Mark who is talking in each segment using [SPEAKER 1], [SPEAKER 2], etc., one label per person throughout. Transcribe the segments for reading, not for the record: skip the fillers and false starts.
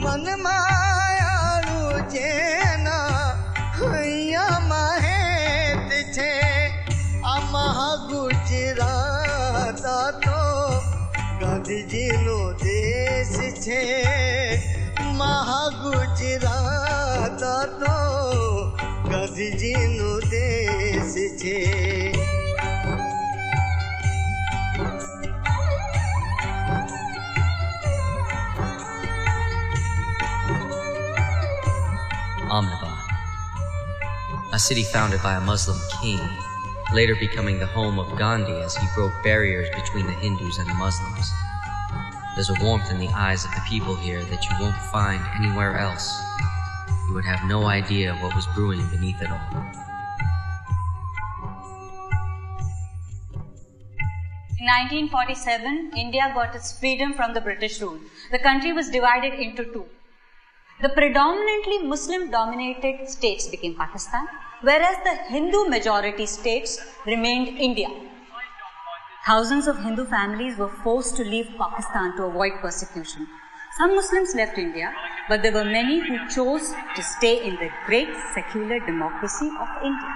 [SPEAKER 1] मन मायालु जेना हैया महेत छे अमहा गुजरात तो गांधीजी नो देश छे महा गुजरात तो गांधीजी नो देश छे
[SPEAKER 2] Ahmedabad, a city founded by a Muslim king, later becoming the home of Gandhi as he broke barriers between the Hindus and the Muslims. There's a warmth in the eyes of the people here that you won't find anywhere else. You would have no idea what was brewing beneath it all.
[SPEAKER 3] In 1947, India got its freedom from the British rule. The country was divided into two. The predominantly Muslim-dominated states became Pakistan, whereas the Hindu-majority states remained India. Thousands of Hindu families were forced to leave Pakistan to avoid persecution. Some Muslims left India, but there were many who chose to stay in the great secular democracy of India.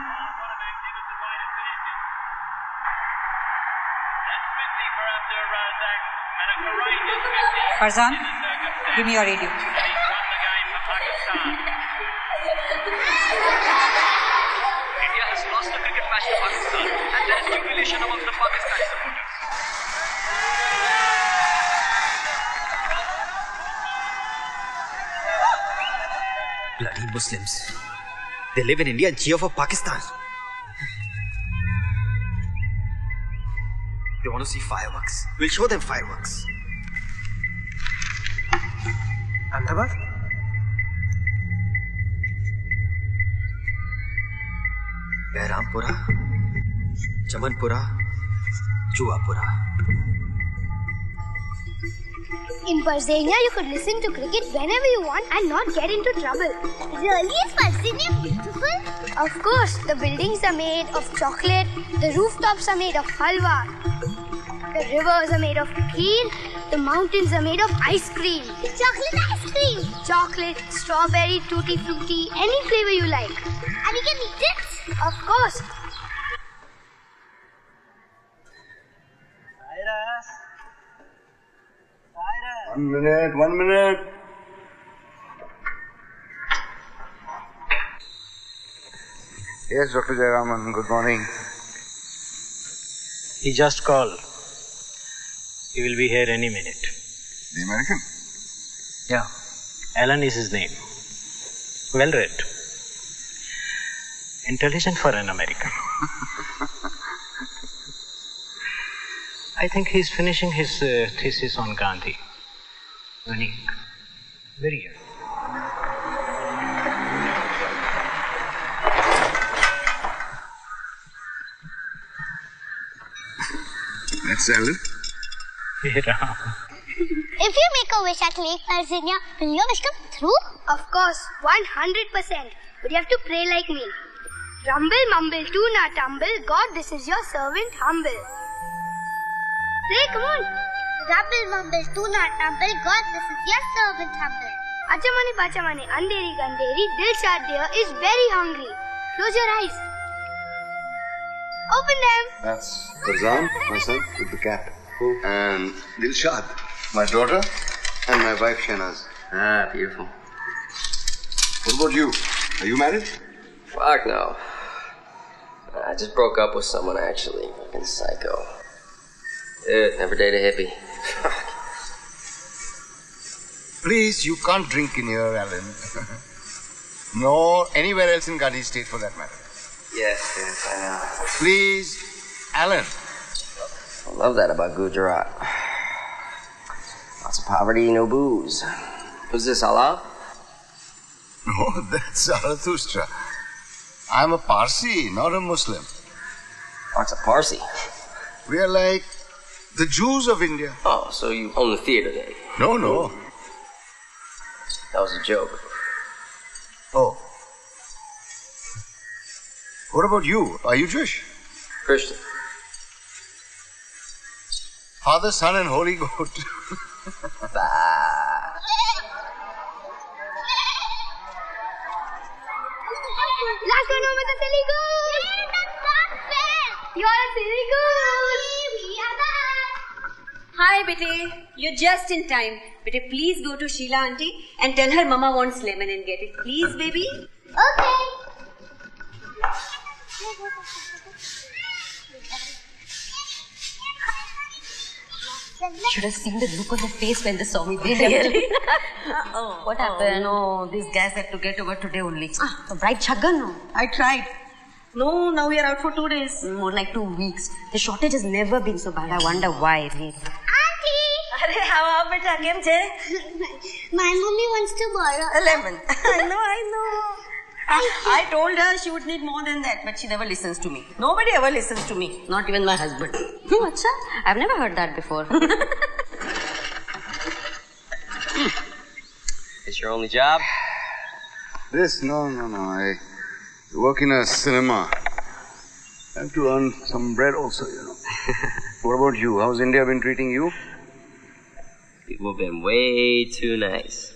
[SPEAKER 3] Farzan, give me your radio.
[SPEAKER 4] India has lost the cricket match to Pakistan, and there is jubilation among the Pakistani supporters.
[SPEAKER 5] Bloody Muslims. They live in India and cheer for Pakistan. They want to see fireworks. We'll show them fireworks. Ahmedabad? Behrampura, Chamanpura, Juapura.
[SPEAKER 6] In Parzania, you could listen to cricket whenever you want and not get into trouble. Really? Is Parzania beautiful? Of course. The buildings are made of chocolate, the rooftops are made of halwa, the rivers are made of kheer, the mountains are made of ice cream. Chocolate ice cream? Chocolate, strawberry, tutti frutti, any flavor you like. And you can eat it? Of course.
[SPEAKER 7] One minute. Yes, Dr. Jayaraman, good morning.
[SPEAKER 8] He just called. He will be here any minute.
[SPEAKER 7] The American?
[SPEAKER 8] Yeah. Alan is his name. Well read. Intelligent for an American. I think he's finishing his thesis on Gandhi. Unique. Very young.
[SPEAKER 7] That's Alan.
[SPEAKER 8] Yeah.
[SPEAKER 6] If you make a wish at Lake Parzania, will your wish come through? Of course, 100%. But you have to pray like me. Rumble, mumble, do not tumble. God, this is your servant humble. Pray, come on. Rumble, mumble, do not tumble. God, this is your servant humble. Achamani, pachamani, anderi, ganderi, Dilshad dear is very hungry. Close your eyes. Open them.
[SPEAKER 7] That's Farzan, my son, with the cap. And Dilshad, my daughter, and my wife Shahnaz.
[SPEAKER 9] Ah, beautiful.
[SPEAKER 7] What about you? Are you married?
[SPEAKER 9] Fuck no. I just broke up with someone actually. Fucking psycho. Dude, never date a hippie.
[SPEAKER 7] Please, you can't drink in here, Alan. Nor anywhere else in Gandhi State for that matter.
[SPEAKER 9] Yes, I know.
[SPEAKER 7] Please, Alan.
[SPEAKER 9] I love that about Gujarat. Lots of poverty, no booze. Who's this, Allah?
[SPEAKER 7] No, that's Zarathustra. I'm a Parsi, not a Muslim.
[SPEAKER 9] What's a Parsi?
[SPEAKER 7] We are like the Jews of India.
[SPEAKER 9] Oh, so you own the theater then?
[SPEAKER 7] No.
[SPEAKER 9] That was a joke.
[SPEAKER 7] Oh. What about you? Are you Jewish?
[SPEAKER 9] Christian.
[SPEAKER 7] Father, Son and Holy Goat.
[SPEAKER 6] karo, mata silly goose. That's not fair. You're a silly goose. We are back.
[SPEAKER 10] Hi, Bete. You're just in time. Bete, please go to Sheila auntie and tell her Mama wants lemon and get it. Please, baby.
[SPEAKER 6] Okay.
[SPEAKER 10] Should have seen the look on their face when they saw me.
[SPEAKER 3] Really?
[SPEAKER 10] What happened?
[SPEAKER 3] No, these guys had to get over today only.
[SPEAKER 10] The bright chagga, no.
[SPEAKER 3] I tried.
[SPEAKER 10] No, now we are out for 2 days.
[SPEAKER 3] More like 2 weeks. The shortage has never been so bad. I wonder why. Really.
[SPEAKER 6] Auntie!
[SPEAKER 3] Arey, how are beta? Kem che?
[SPEAKER 6] My mommy wants to borrow
[SPEAKER 3] A lemon. I know. I told her she would need more than that, but she never listens to me. Nobody ever listens to me, not even my husband.
[SPEAKER 10] Acha? I've never heard that before.
[SPEAKER 9] It's your only job?
[SPEAKER 7] This? No. I work in a cinema. I have to earn some bread also, you know. What about you? How's India been treating you?
[SPEAKER 9] People have been way too nice.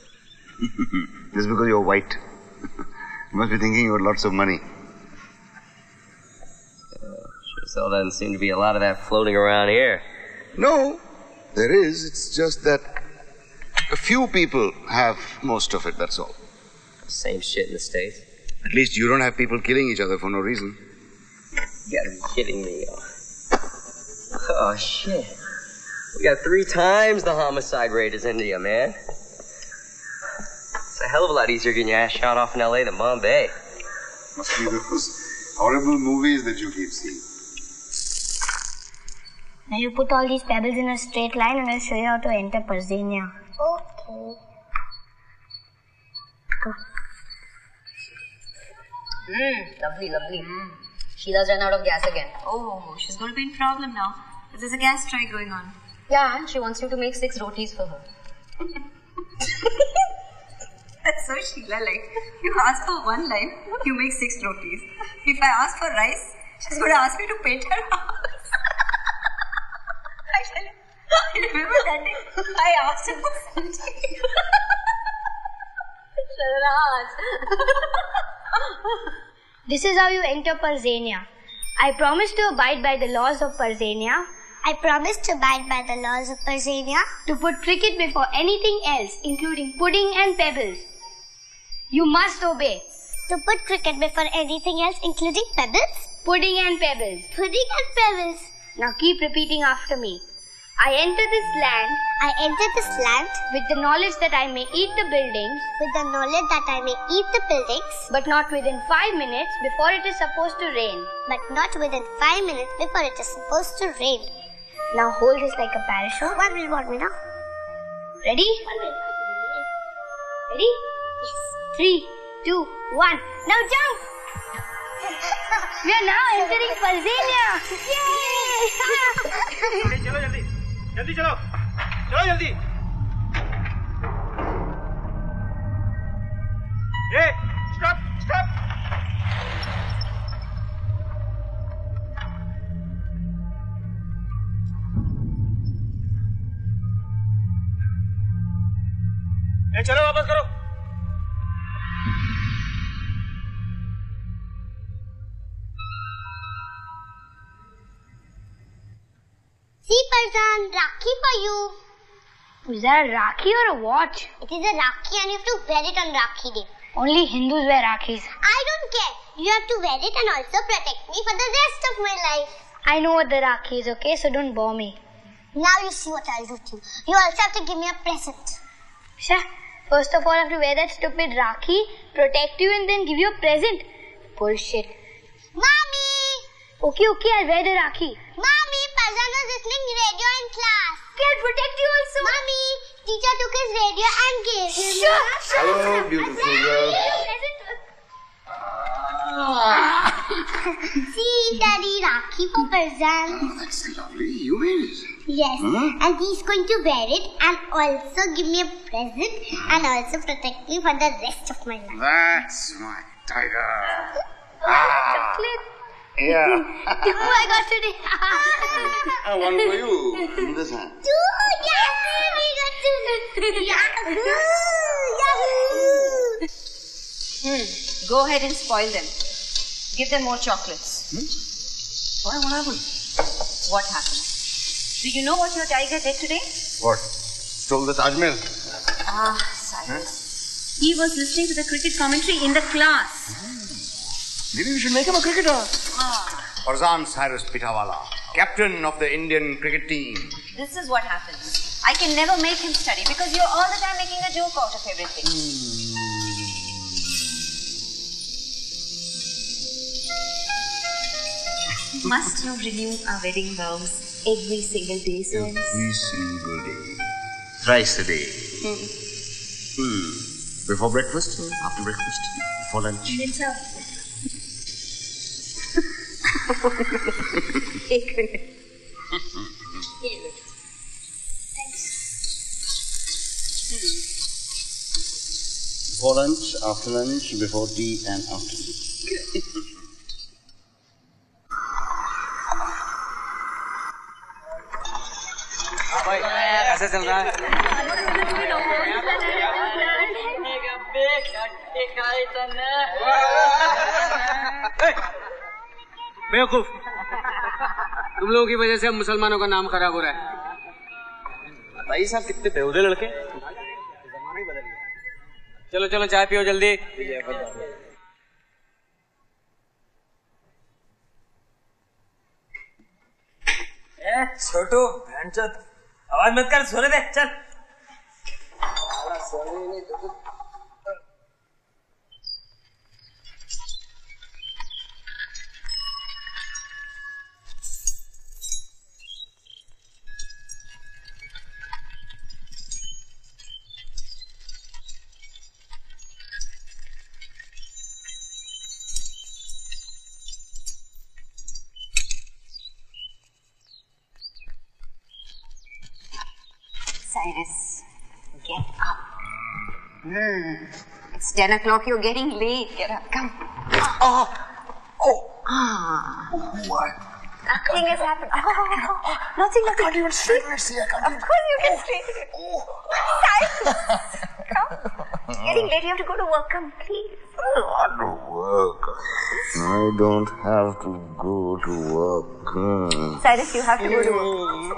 [SPEAKER 7] This is because you're white. You must be thinking you got lots of money.
[SPEAKER 9] Sure still doesn't seem to be a lot of that floating around here.
[SPEAKER 7] No, there is. It's just that a few people have most of it, that's all.
[SPEAKER 9] Same shit in the States.
[SPEAKER 7] At least you don't have people killing each other for no reason.
[SPEAKER 9] You gotta be kidding me. Oh, shit. We got 3 times the homicide rate as India, man. It's a hell of a lot easier getting your ass shot off in LA than Bombay.
[SPEAKER 7] Must be those horrible movies that you keep seeing.
[SPEAKER 6] Now you put all these pebbles in a straight line and I'll show you how to enter Parzania. Okay. Go.
[SPEAKER 10] Lovely. Sheila's run out of gas again.
[SPEAKER 3] Oh, she's going to be in problem now. There's a gas strike going on.
[SPEAKER 10] Yeah, she wants you to make 6 rotis for her.
[SPEAKER 3] That's so Sheila-like. You ask for one line, you make 6 rotis. If I ask for rice, she's going to ask me to paint her house. I tell you, I remember that day I asked her for something.
[SPEAKER 6] This is how you enter Parzania. I promise to abide by the laws of Parzania. I promise to abide by the laws of Parzania. To put cricket before anything else, including pudding and pebbles. You must obey. To put cricket before anything else, including pebbles? Pudding and pebbles. Pudding and pebbles. Now keep repeating after me. I enter this land. I enter this land. With the knowledge that I may eat the buildings. With the knowledge that I may eat the buildings. But not within 5 minutes before it is supposed to rain. But not within 5 minutes before it is supposed to rain. Now hold this like a parachute. 1 minute, 1 minute. Ready? 1 minute. Ready? Yes. 3, 2, 1. Now jump! We are now entering Parzania. Yay!
[SPEAKER 4] जल्दी चलो जल्दी stop चलो वापस करो
[SPEAKER 6] See, Parzan, Rakhi for you. Is that a Rakhi or a watch? It is a Rakhi and you have to wear it on Rakhi Day. Only Hindus wear Rakhis. I don't care. You have to wear it and also protect me for the rest of my life. I know what the Rakhi is, okay? So don't bore me. Now you see what I'll do to you. You also have to give me a present. Sure. First of all, I have to wear that stupid Rakhi, protect you and then give you a present. Bullshit. Mommy! Okay, I'll wear the Rakhi. Mommy, Parzan was listening radio in class. I'll protect you also. Mommy, teacher took his radio and gave him.
[SPEAKER 7] Hello, beautiful girl.
[SPEAKER 6] See, Daddy, Rakhi for Parzan.
[SPEAKER 7] Oh, that's lovely. You made it.
[SPEAKER 6] Yes, and he's going to wear it and also give me a present and also protect me for the rest of my life.
[SPEAKER 7] That's my tiger.
[SPEAKER 6] Chocolate.
[SPEAKER 7] Yeah.
[SPEAKER 6] Oh, I got today.
[SPEAKER 7] One for you. In this hand.
[SPEAKER 6] Two, Yahoo! We got two. Yahoo!
[SPEAKER 10] Go ahead and spoil them.
[SPEAKER 3] Give them more chocolates.
[SPEAKER 5] Why? What happened?
[SPEAKER 3] What happened? Do you know what your tiger did today?
[SPEAKER 7] What? Stole the Taj Mahal?
[SPEAKER 3] Cyrus. He was listening to the cricket commentary in the class.
[SPEAKER 7] Maybe we should make him a cricketer. Parzan Cyrus Pitawala, captain of the Indian cricket team.
[SPEAKER 3] This is what happens. I can never make him study because you're all the time making a joke out of everything. Must you renew our wedding vows every single day, Cyrus?
[SPEAKER 7] Every single day. Thrice a day. Before breakfast, after breakfast, before lunch.
[SPEAKER 3] It's एक minute ये लो thanks
[SPEAKER 7] Before lunch, after lunch, before tea and after tea.
[SPEAKER 9] कैसे चल रहा है?
[SPEAKER 11] बेवकूफ, तुम लोगों की वजह से अब मुसलमानों का नाम खराब हो रहा है।
[SPEAKER 9] भाई साहब कितने बेहुदे लड़के।
[SPEAKER 11] चलो चलो चाय पियो जल्दी।
[SPEAKER 9] छोटू भैंचोद आवाज मत कर, सोने दे चल।
[SPEAKER 3] Cyrus, get up. It's 10 o'clock. You're getting late. Get up. Come.
[SPEAKER 7] What?
[SPEAKER 3] Nothing has happened. Nothing.
[SPEAKER 7] I can't even straighten my see. I can't
[SPEAKER 3] Of course you can straighten it. Cyrus, come. It's getting late. You have to go to work. Come, please.
[SPEAKER 7] Not to work. I don't have to go to work.
[SPEAKER 3] Cyrus, you have to go to work.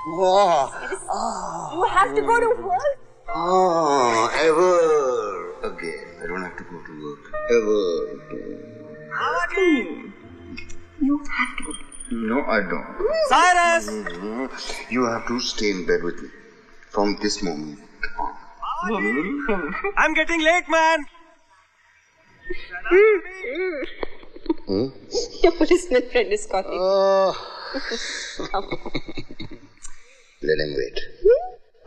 [SPEAKER 3] You have to go to work.
[SPEAKER 7] Ever again. I don't have to go to work. Ever again.
[SPEAKER 3] You have to go.
[SPEAKER 7] No, I don't.
[SPEAKER 9] Cyrus!
[SPEAKER 7] You have to stay in bed with me from this moment on.
[SPEAKER 9] I'm getting late, man.
[SPEAKER 3] Your policeman friend is calling.
[SPEAKER 7] Let him wait.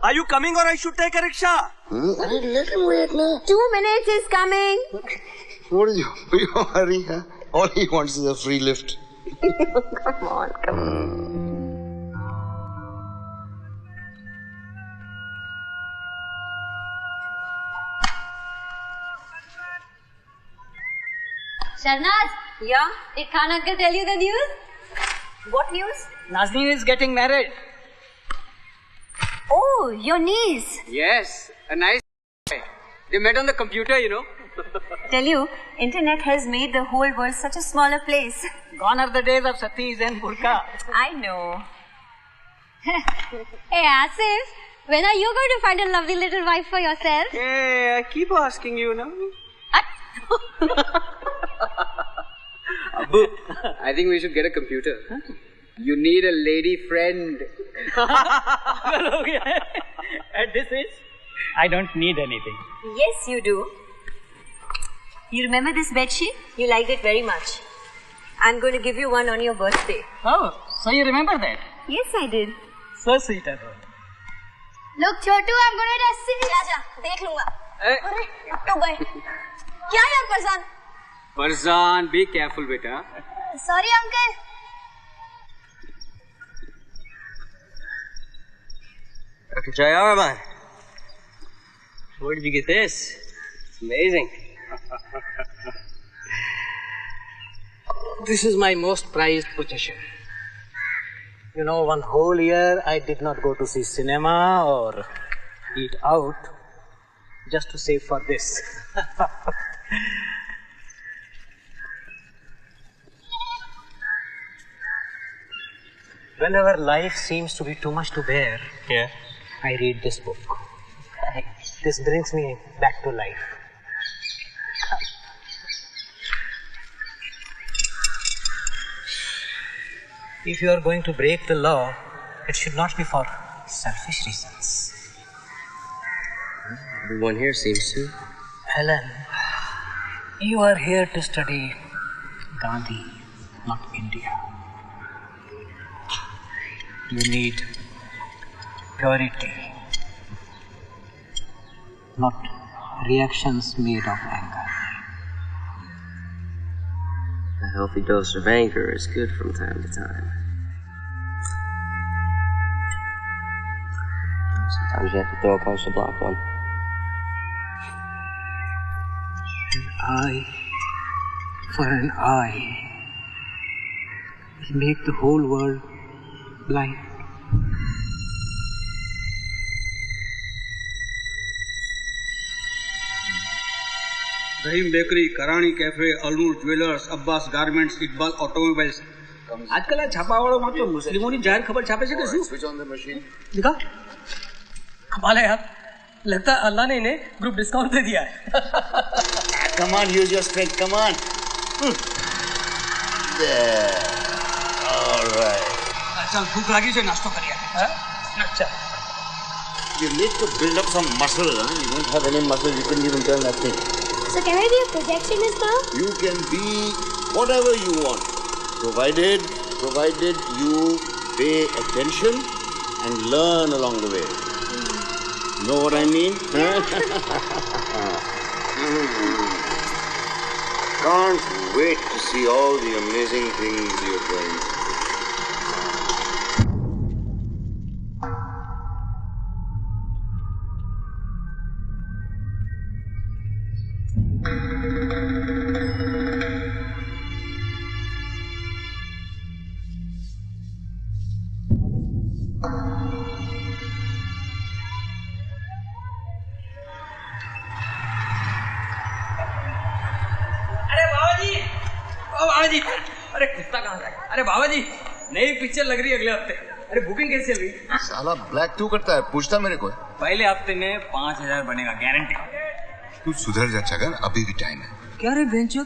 [SPEAKER 9] Are you coming or I should take a rickshaw?
[SPEAKER 7] Let him wait now.
[SPEAKER 3] 2 minutes is coming.
[SPEAKER 7] What is your hurry, huh? All he wants is a free lift.
[SPEAKER 3] Come on, come on.
[SPEAKER 10] Sharnaz,
[SPEAKER 3] Yeah?
[SPEAKER 10] did Khan uncle tell you the news?
[SPEAKER 3] What news?
[SPEAKER 11] Nazneen is getting married.
[SPEAKER 3] Oh, your niece.
[SPEAKER 11] Yes, a nice. They met on the computer, you know.
[SPEAKER 3] Tell you, internet has made the whole world such a smaller place.
[SPEAKER 11] Gone are the days of satis and burqa.
[SPEAKER 3] I know.
[SPEAKER 10] Hey Asif, when are you going to find a lovely little wife for yourself?
[SPEAKER 11] Hey, I keep asking you, no? Abu, I think we should get a computer. Huh? You need a lady friend.
[SPEAKER 8] At this age, I don't need anything.
[SPEAKER 3] Yes, you do. You remember this bedsheet? You liked it very much. I'm going to give you one on your birthday.
[SPEAKER 8] Oh, so you remember that?
[SPEAKER 3] Yes, I did.
[SPEAKER 8] So sweet of her.
[SPEAKER 6] Look, Chotu, I'm going to test it.
[SPEAKER 3] जा, देख लूँगा.
[SPEAKER 6] तो भाई, क्या यार परसान?
[SPEAKER 11] Parzan, be careful, beta.
[SPEAKER 6] Sorry, uncle.
[SPEAKER 9] Dr. Jayaraman, where did you get this? It's amazing.
[SPEAKER 8] This is my most prized possession. You know, one whole year I did not go to see cinema or eat out just to save for this. Whenever life seems to be too much to bear, I read this book. This brings me back to life. If you are going to break the law, it should not be for selfish reasons.
[SPEAKER 9] Everyone here seems to.
[SPEAKER 8] Helen, you are here to study Gandhi, not India. You need purity, not reactions made of anger.
[SPEAKER 9] A healthy dose of anger is good from time to time. Sometimes you have to throw a punch to block one.
[SPEAKER 8] An eye for an eye will make the whole world blind.
[SPEAKER 11] Rahim bakery, Karani cafe, Alnoor jewellers, Abbas garments, Iqbal automobiles. આજકાલ આ છાપાવાળો માત્ર મુસ્લિમોની જાહેર ખબર છાપે છે કે શું?
[SPEAKER 7] Switch on the machine.
[SPEAKER 11] दिखा कमाल है यार. लगता है अल्लाह ने इन्हें ग्रुप डिस्काउंट दे दिया है.
[SPEAKER 7] Come on, use your strength. Come on. There. All right.
[SPEAKER 11] चल भूख लगी છે નાસ્તો કરીએ. अच्छा.
[SPEAKER 7] You need to build up some muscle. Huh? You don't have any muscle. You couldn't even turn that thing.
[SPEAKER 6] So can I be a projectionist now?
[SPEAKER 7] You can be whatever you want, provided you pay attention and learn along the way. Know what I mean? Can't wait to see all the amazing things you're going to.
[SPEAKER 11] अरे कुत्ता कहाँ जा गया? अरे बाबा जी, नई picture लग रही है अगले हफ्ते. अरे बुकिंग कैसे चल रही?
[SPEAKER 7] साला ब्लैक क्यों करता है? पूछता मेरे को.
[SPEAKER 11] पहले हफ्ते में 5,000 बनेगा, गारंटी.
[SPEAKER 7] तू सुधर जा छगन, अभी भी टाइम है.
[SPEAKER 11] क्या रे बेंचो,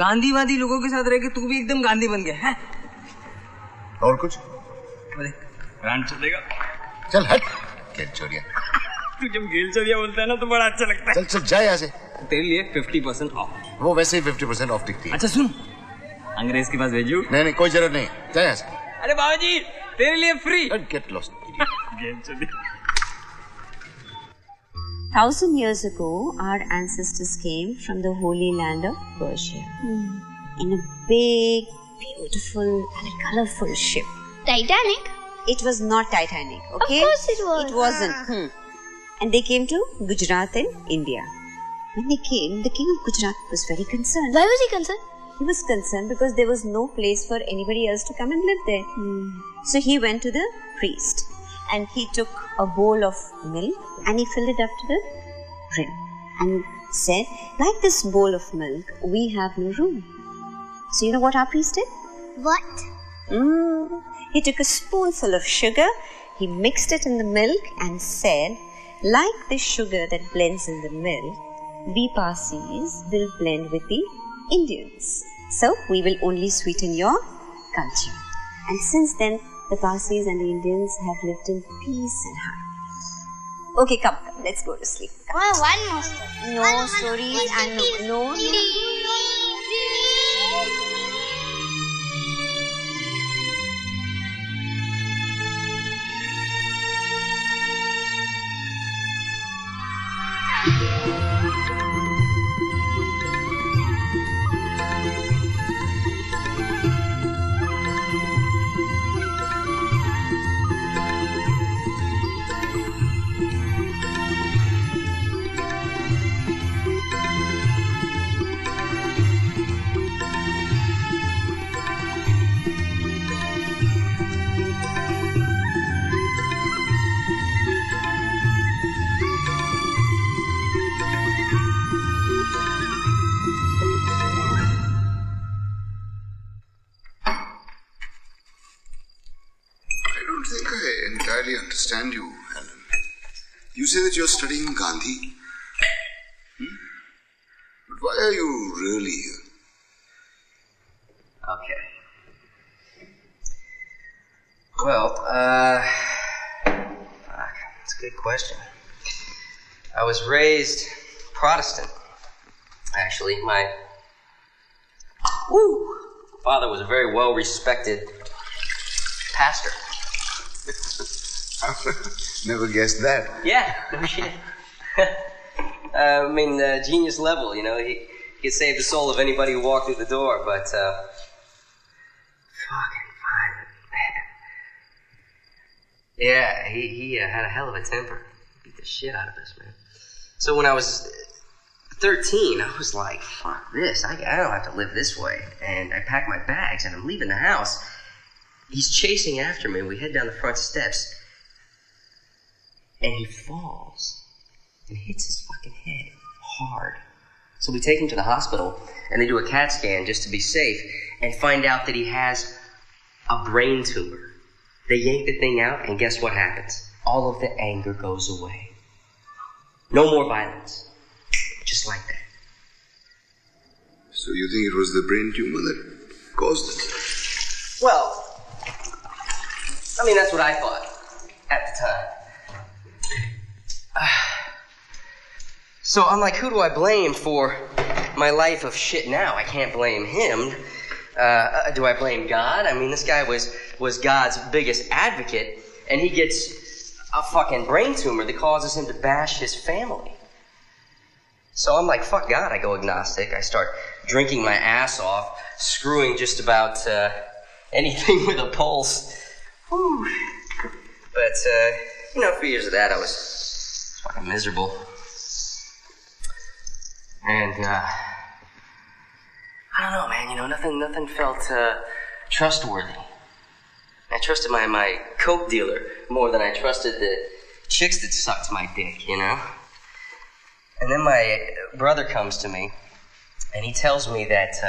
[SPEAKER 11] गांधीवादी लोगों के साथ रह के तू भी एकदम गांधी बन गया है?
[SPEAKER 7] और कुछ?
[SPEAKER 11] ब्रांड चलेगा.
[SPEAKER 7] चल हट, खेल चोरिया.
[SPEAKER 11] तू जब गेल चोरिया बोलता है ना तो बड़ा अच्छा लगता है.
[SPEAKER 7] चल चल जा यहाँ से.
[SPEAKER 11] तेरे लिए 50% ऑफ.
[SPEAKER 7] वो वैसे ही 50% ऑफ दिखती है.
[SPEAKER 11] अच्छा सुन, अंग्रेज के पास भेजू?
[SPEAKER 7] नहीं नहीं, कोई जरूरत नहीं. जा यहाँ से.
[SPEAKER 11] अरे बाबा जी, तेरे लिए free.
[SPEAKER 7] Get lost.
[SPEAKER 10] 1,000 years ago, our ancestors came from the holy land of Persia in a big, beautiful and colorful ship.
[SPEAKER 6] Titanic?
[SPEAKER 10] It was not Titanic, okay?
[SPEAKER 6] Of course it was.
[SPEAKER 10] It wasn't. And they came to Gujarat in India. When they came, the king of Gujarat was very concerned.
[SPEAKER 6] Why was he concerned?
[SPEAKER 10] He was concerned because there was no place for anybody else to come and live there. So he went to the priest and he took a bowl of milk and he filled it up to the rim and said, like this bowl of milk, we have no room. So you know what our priest did?
[SPEAKER 6] What?
[SPEAKER 10] He took a spoonful of sugar, he mixed it in the milk and said, like the sugar that blends in the milk, we Parsis will blend with the Indians. So we will only sweeten your culture. And since then, the Parsis and the Indians have lived in peace and harmony. Okay, come, let's go to sleep.
[SPEAKER 6] Oh, one more story.
[SPEAKER 10] No stories and no.
[SPEAKER 7] that you're studying Gandhi. But why are you really here?
[SPEAKER 9] Okay. Well, fuck, that's a good question. I was raised Protestant. Actually, my father was a very well-respected pastor.
[SPEAKER 7] Never guessed that.
[SPEAKER 9] Yeah, no shit. Genius level, you know. He could save the soul of anybody who walked through the door, but, fucking violent. Yeah, he had a hell of a temper. Beat the shit out of us, man. So when I was 13, I was like, fuck this. I don't have to live this way. And I packed my bags and I'm leaving the house. He's chasing after me. We head down the front steps. And he falls and hits his fucking head hard. So we take him to the hospital and they do a CAT scan just to be safe and find out that he has a brain tumor. They yank the thing out and guess what happens? All of the anger goes away. No more violence. Just like that.
[SPEAKER 7] So you think it was the brain tumor that caused it?
[SPEAKER 9] Well, that's what I thought at the time. So I'm like, who do I blame for my life of shit now? I can't blame him. Do I blame God? This guy was God's biggest advocate, and he gets a fucking brain tumor that causes him to bash his family. So I'm like, fuck God. I go agnostic. I start drinking my ass off, screwing just about anything with a pulse. Whew. But, a few years of that, I was fucking miserable. And, I don't know, man, nothing felt trustworthy. I trusted my coke dealer more than I trusted the chicks that sucked my dick, And then my brother comes to me, and he tells me that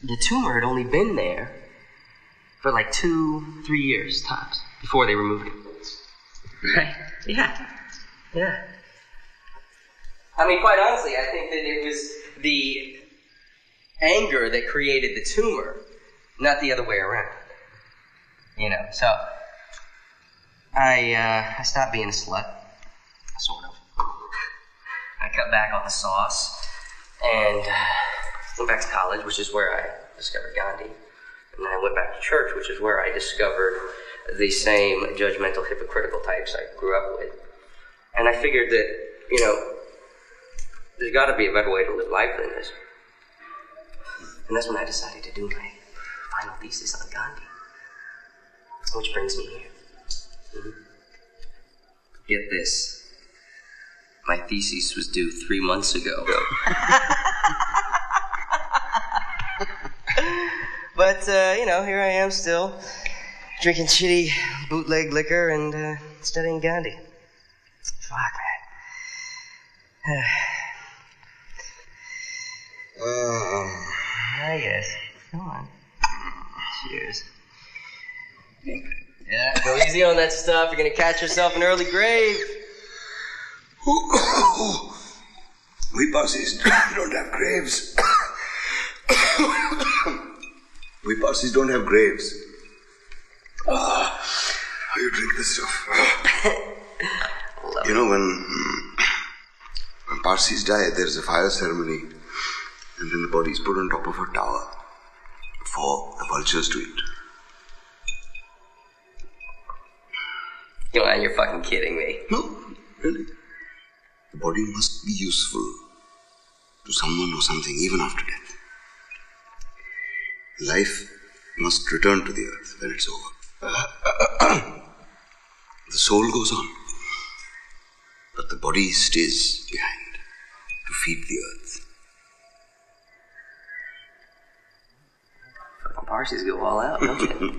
[SPEAKER 9] the tumor had only been there for like 2-3 years tops before they removed it. Right? Yeah. Quite honestly, I think that it was the anger that created the tumor, not the other way around. So I stopped being a slut, sort of. I cut back on the sauce and went back to college, which is where I discovered Gandhi. And then I went back to church, which is where I discovered the same judgmental, hypocritical types I grew up with. And I figured that, there's got to be a better way to live life than this. And that's when I decided to do my final thesis on Gandhi. Which brings me here. Get this. My thesis was due 3 months ago. But, here I am still, drinking shitty bootleg liquor and studying Gandhi. Fuck, man. I guess. Come on. Cheers. Yeah, go easy on that stuff. You're gonna catch yourself an early grave.
[SPEAKER 7] We Parsis don't have graves. We Parsis don't have graves. You drink this stuff. When Parsis die, there's a fire ceremony, and then the body is put on top of a tower for the vultures to eat.
[SPEAKER 9] You're fucking kidding me.
[SPEAKER 7] No, really. The body must be useful to someone or something even after death. Life must return to the earth when it's over. The soul goes on, but the body stays behind to feed the earth.
[SPEAKER 9] Fucking Parsis go all out, don't you?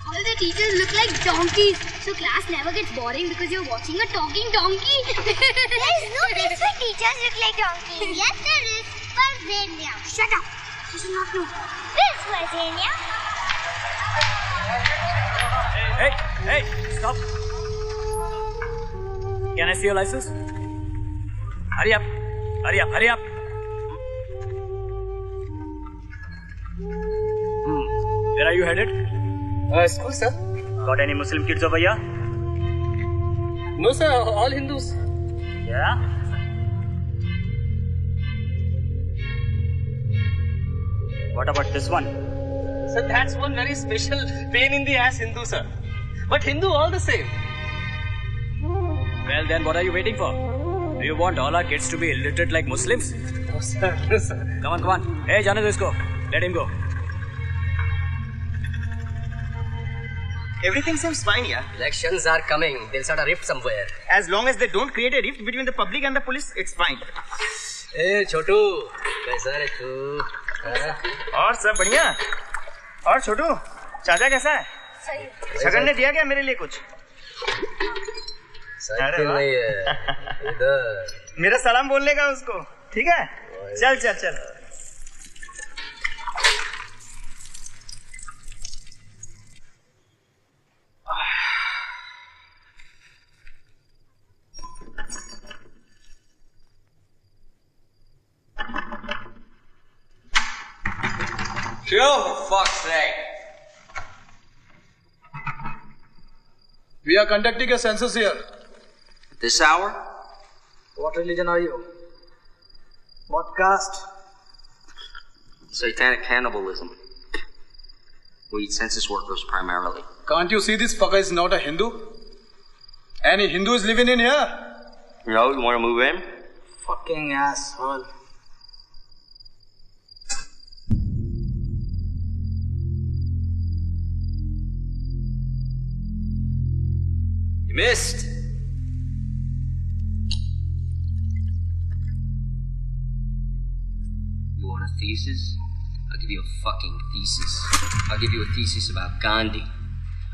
[SPEAKER 6] All the teachers look like donkeys, so class never gets boring because you're watching a talking donkey. There's no place where teachers look like donkeys. Yes, there is. Parzania. Shut up. You should not know. This Parzania.
[SPEAKER 12] Hey, stop. Can I see your license? Hurry up. Where are you headed?
[SPEAKER 8] School, sir.
[SPEAKER 12] Got any Muslim kids over here?
[SPEAKER 8] No, sir. All Hindus.
[SPEAKER 12] Yeah? What about this one?
[SPEAKER 8] Sir, that's one very special pain in the ass Hindu, sir. But Hindu all the same.
[SPEAKER 12] Well, then what are you waiting for? Do you want all our kids to be illiterate like Muslims?
[SPEAKER 8] No, sir. No, sir.
[SPEAKER 12] Come on. Hey, jane do isko. Let him go.
[SPEAKER 5] Everything seems fine, yeah.
[SPEAKER 9] Elections are coming. They'll start a rift somewhere.
[SPEAKER 5] As long as they don't create a rift between the public and the police, it's fine.
[SPEAKER 9] Hey, Chotu. कैसा रे तू?
[SPEAKER 5] और सब बढ़िया? और छोटू, चाचा कैसा है?
[SPEAKER 6] सही।
[SPEAKER 5] छगन ने दिया क्या मेरे लिए कुछ?
[SPEAKER 9] साइकिल नहीं है. इधर.
[SPEAKER 5] मेरा सलाम बोलने का उसको. ठीक है? चल.
[SPEAKER 13] Chill, for fuck's sake.
[SPEAKER 14] We are conducting a census here.
[SPEAKER 13] This hour?
[SPEAKER 8] What religion are you? What caste?
[SPEAKER 13] Satanic cannibalism. We eat census workers primarily.
[SPEAKER 14] Can't you see this fucker is not a Hindu? Any Hindus living in here?
[SPEAKER 13] No, you want to move in?
[SPEAKER 8] Fucking asshole.
[SPEAKER 13] You missed. You want a thesis? I'll give you a fucking thesis. I'll give you a thesis about Gandhi,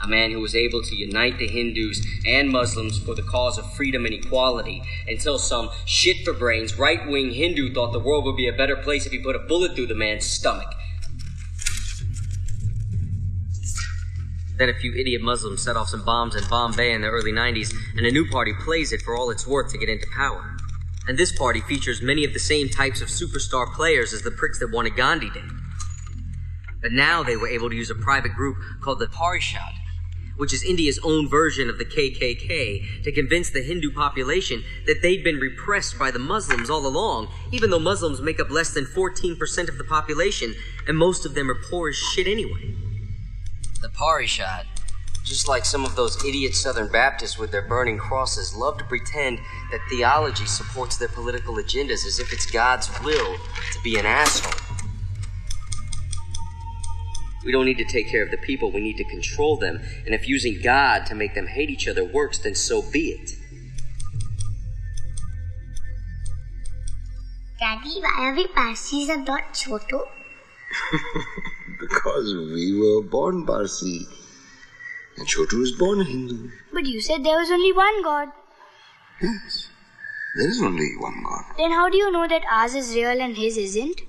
[SPEAKER 13] a man who was able to unite the Hindus and Muslims for the cause of freedom and equality until some shit for brains right-wing Hindu thought the world would be a better place if he put a bullet through the man's stomach.
[SPEAKER 2] Then a few idiot Muslims set off some bombs in Bombay in the early 90s, and a new party plays it for all it's worth to get into power. And this party features many of the same types of superstar players as the pricks that wanted Gandhi did. But now they were able to use a private group called the Parishad, which is India's own version of the KKK, to convince the Hindu population that they'd been repressed by the Muslims all along, even though Muslims make up less than 14% of the population, and most of them are poor as shit anyway.
[SPEAKER 9] The Parishad, just like some of those idiot Southern Baptists with their burning crosses, love to pretend that theology supports their political agendas as if it's God's will to be an asshole. We don't need to take care of the people, we need to control them. And if using God to make them hate each other works, then so be it.
[SPEAKER 6] Daddy, why are we Parsis and not Chotu?
[SPEAKER 7] Because we were born Parsi. And Chotu was born Hindu.
[SPEAKER 6] But you said there was only one God.
[SPEAKER 7] Yes. There is only one God.
[SPEAKER 6] Then how do you know that ours is real and his isn't?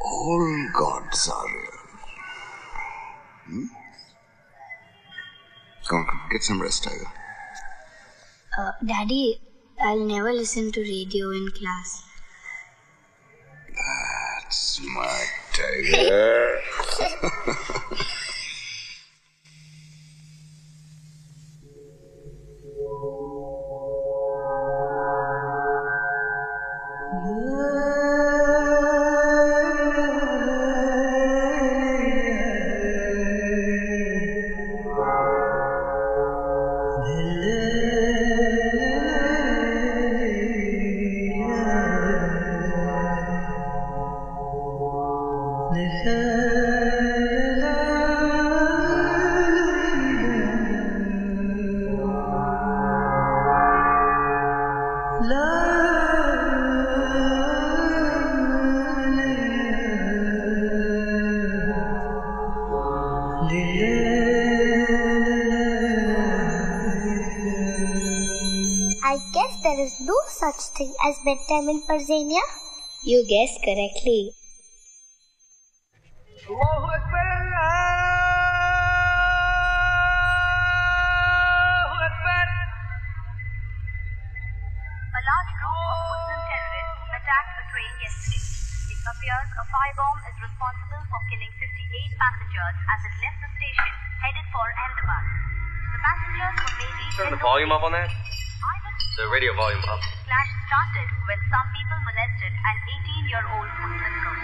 [SPEAKER 7] All gods are real. Come, get some rest, Tiger.
[SPEAKER 6] Daddy, I'll never listen to radio in class.
[SPEAKER 7] That's my Tiger.
[SPEAKER 6] I guess there is no such thing as bedtime in Parzania. You guessed correctly.
[SPEAKER 15] firebomb is responsible for killing 58 passengers as it left the station headed for Ahmedabad. The passengers were mainly
[SPEAKER 13] Turn the volume up on that. The radio volume up.
[SPEAKER 15] Clash started when some people molested an 18-year-old Muslim girl.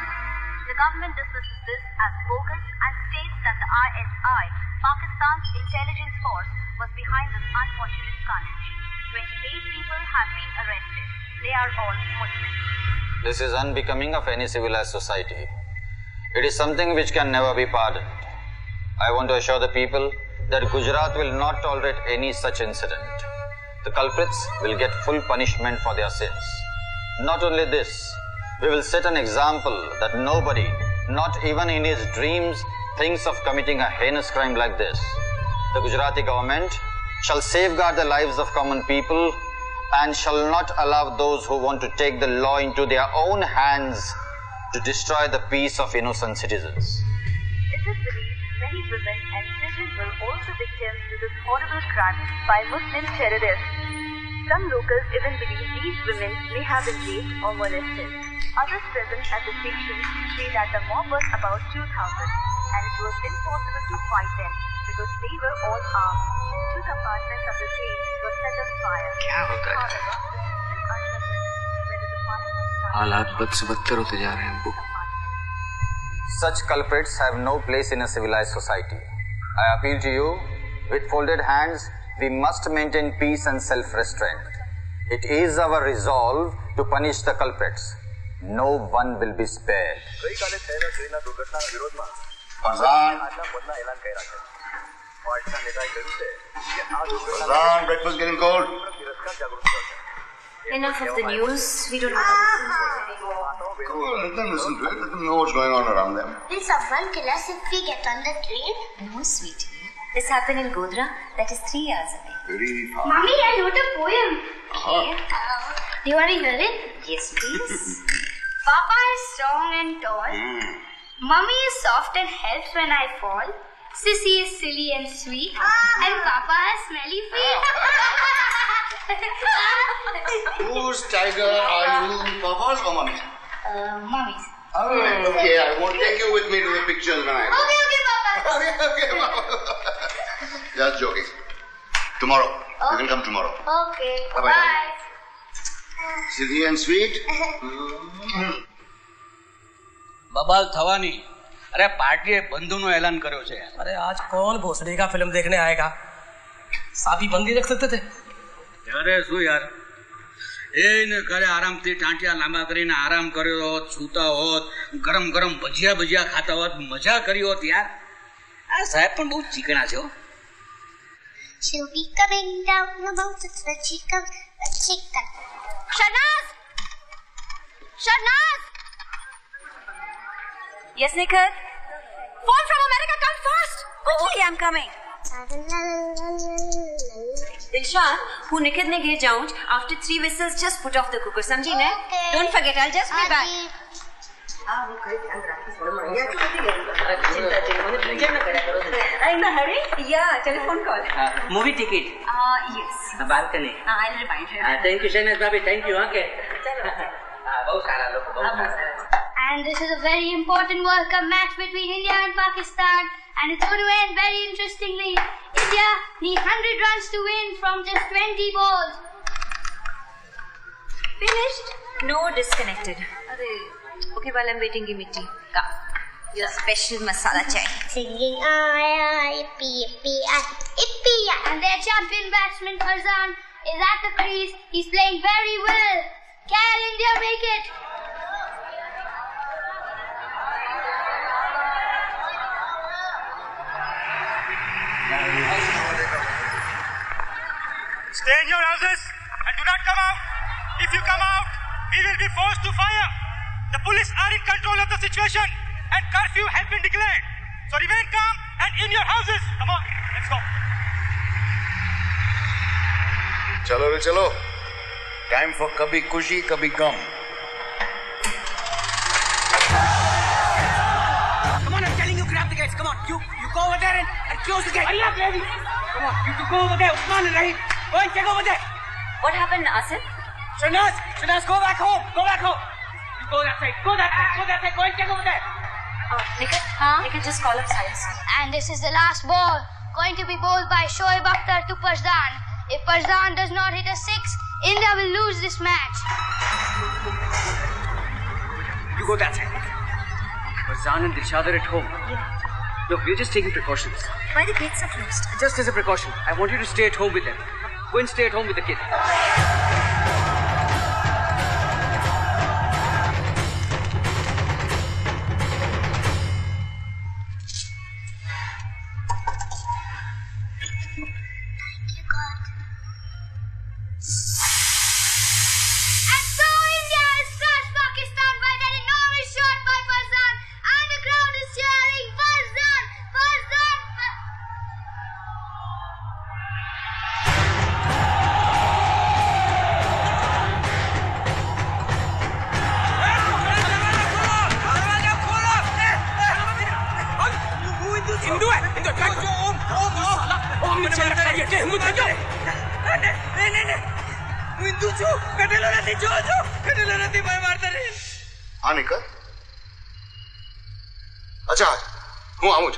[SPEAKER 15] The government dismisses this as bogus and states that the ISI, Pakistan's intelligence force, was behind this unfortunate carnage. 28 people have been arrested. They are all Muslims.
[SPEAKER 16] This is unbecoming of any civilized society. It is something which can never be pardoned. I want to assure the people that Gujarat will not tolerate any such incident. The culprits will get full punishment for their sins. Not only this, we will set an example that nobody, not even in his dreams, thinks of committing a heinous crime like this. The Gujarati government shall safeguard the lives of common people and shall not allow those who want to take the law into their own hands to destroy the peace of innocent citizens.
[SPEAKER 15] It is believed many women and children were also victims to this horrible crime by Muslim terrorists. Some locals even believe these women may have been raped or molested. Others present at the station say that the mob was about 2,000 and it was impossible to fight them because they were all armed. Two compartments of the train were set on fire. However, this is still uncertain whether the fire was started.
[SPEAKER 13] हालात बद से बदतर होते जा रहे हैं अब्बू.
[SPEAKER 16] Such culprits have no place in a civilized society. I appeal to you, with folded hands, we must maintain peace and self-restraint. It is our resolve to punish the culprits. No one will be spared.
[SPEAKER 7] Parzan, breakfast getting cold.
[SPEAKER 17] Enough of the news. We don't have to listen to it anymore.
[SPEAKER 7] Cool, let them listen to it. Let them know what's going on around them.
[SPEAKER 6] Will someone kill us if we get on the train?
[SPEAKER 17] No, sweetie. This happened in Godhra. That is 3 hours away.
[SPEAKER 7] Very far.
[SPEAKER 6] Mommy, I wrote a poem.
[SPEAKER 17] Okay.
[SPEAKER 6] Do you want to hear it?
[SPEAKER 17] Yes, please.
[SPEAKER 6] Papa is strong and tall. Mummy is soft and helps when I fall. Sissy is silly and sweet. And Papa has smelly feet.
[SPEAKER 7] Whose tiger are you, Papa's or Mummy's?
[SPEAKER 6] Mummy's.
[SPEAKER 7] Alright, okay, I won't take you with me to the pictures when I go.
[SPEAKER 6] Okay, Papa.
[SPEAKER 7] Okay, Papa. Just joking. Tomorrow. You can come tomorrow.
[SPEAKER 6] Okay.
[SPEAKER 7] Bye-bye.
[SPEAKER 6] Bye.
[SPEAKER 7] Silly and sweet.
[SPEAKER 11] बबाल थवानी. अरे party बंधुनो ऐलान करो छे.
[SPEAKER 18] अरे आज कौन भोसड़ी का फिल्म देखने आएगा? साथी बंदी रख सकते थे.
[SPEAKER 11] अरे शू यार એને ઘરે આરામથી ટાંટિયા લાંબા કરીને આરામ કર્યો હોત, સૂતા હોત, ગરમ ગરમ ભજીયા ભજીયા ખાતા હોત, મજા કરી હોત યાર. આ સાહેબ પણ બહુ ચીકણા છે હો.
[SPEAKER 6] She'll be coming down the mountains when she comes, the chicken. Shahnaz! Shahnaz!
[SPEAKER 17] Yes, Nikhil?
[SPEAKER 6] Phone from America, come fast!
[SPEAKER 17] Oh, okay, I'm coming. Dilshan, who Nikhil ne ghir jaunch, after 3 whistles, just put off the cooker, samjhi ne?
[SPEAKER 6] Okay.
[SPEAKER 17] Don't forget, I'll just be back. In a hurry? Yeah, telephone call.
[SPEAKER 13] Movie ticket.
[SPEAKER 17] Yes.
[SPEAKER 13] Balcony.
[SPEAKER 17] I'll remind her.
[SPEAKER 13] Thank you, Shahnaz Bhabhi. Thank you. Okay. बहुत सारा लोग बहुत सारा.
[SPEAKER 6] And this is a very important World Cup match between India and Pakistan. And it's going to end very interestingly. India need 100 runs to win from just 20 balls.
[SPEAKER 17] Finished? No, disconnected. Okay, while I'm waiting, give me tea. Come. Your special masala chai.
[SPEAKER 6] Singing yippee yippee yippee. And their champion batsman Parzan is at the crease. He's playing very well. Can India make it?
[SPEAKER 19] Stay in your houses and do not come out. If you come out, we will be forced to fire. The police are in control of the situation and curfew has been declared. So remain calm and in your houses. Come on, let's go.
[SPEAKER 7] चलो रे चलो. Time for कभी खुशी कभी गम.
[SPEAKER 19] Come on, I'm telling you, grab the gates. Come on, you go over there and close the gate. Hurry up, ladies. Come on, you two go over there. Usman and Rahim, go and check over there.
[SPEAKER 17] What happened, Asim?
[SPEAKER 19] Shahnaz, go back home. Go back home.
[SPEAKER 18] Go that side. Go that side. Go that side. Go and check over there.
[SPEAKER 17] Nikhil, just call up science.
[SPEAKER 6] And this is the last ball, going to be bowled by Shoaib Akhtar to Parzan. If Parzan does not hit a 6, India will lose this match.
[SPEAKER 12] You go that side. Parzan and Dilshad are at home.
[SPEAKER 17] Yeah.
[SPEAKER 12] Look, we're just taking precautions.
[SPEAKER 17] Why the gates are closed?
[SPEAKER 12] Just as a precaution. I want you to stay at home with them. Go and stay at home with the kid.
[SPEAKER 7] हाँ निकल अच्छा हूँ आऊँ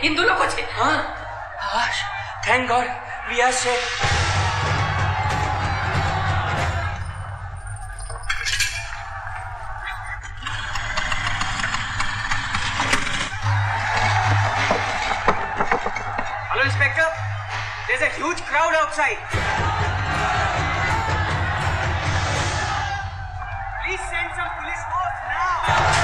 [SPEAKER 18] हिंदू लोगों छे हाँ thank God we are safe
[SPEAKER 12] Hello, Inspector. There's a huge crowd outside. Please send some police force now.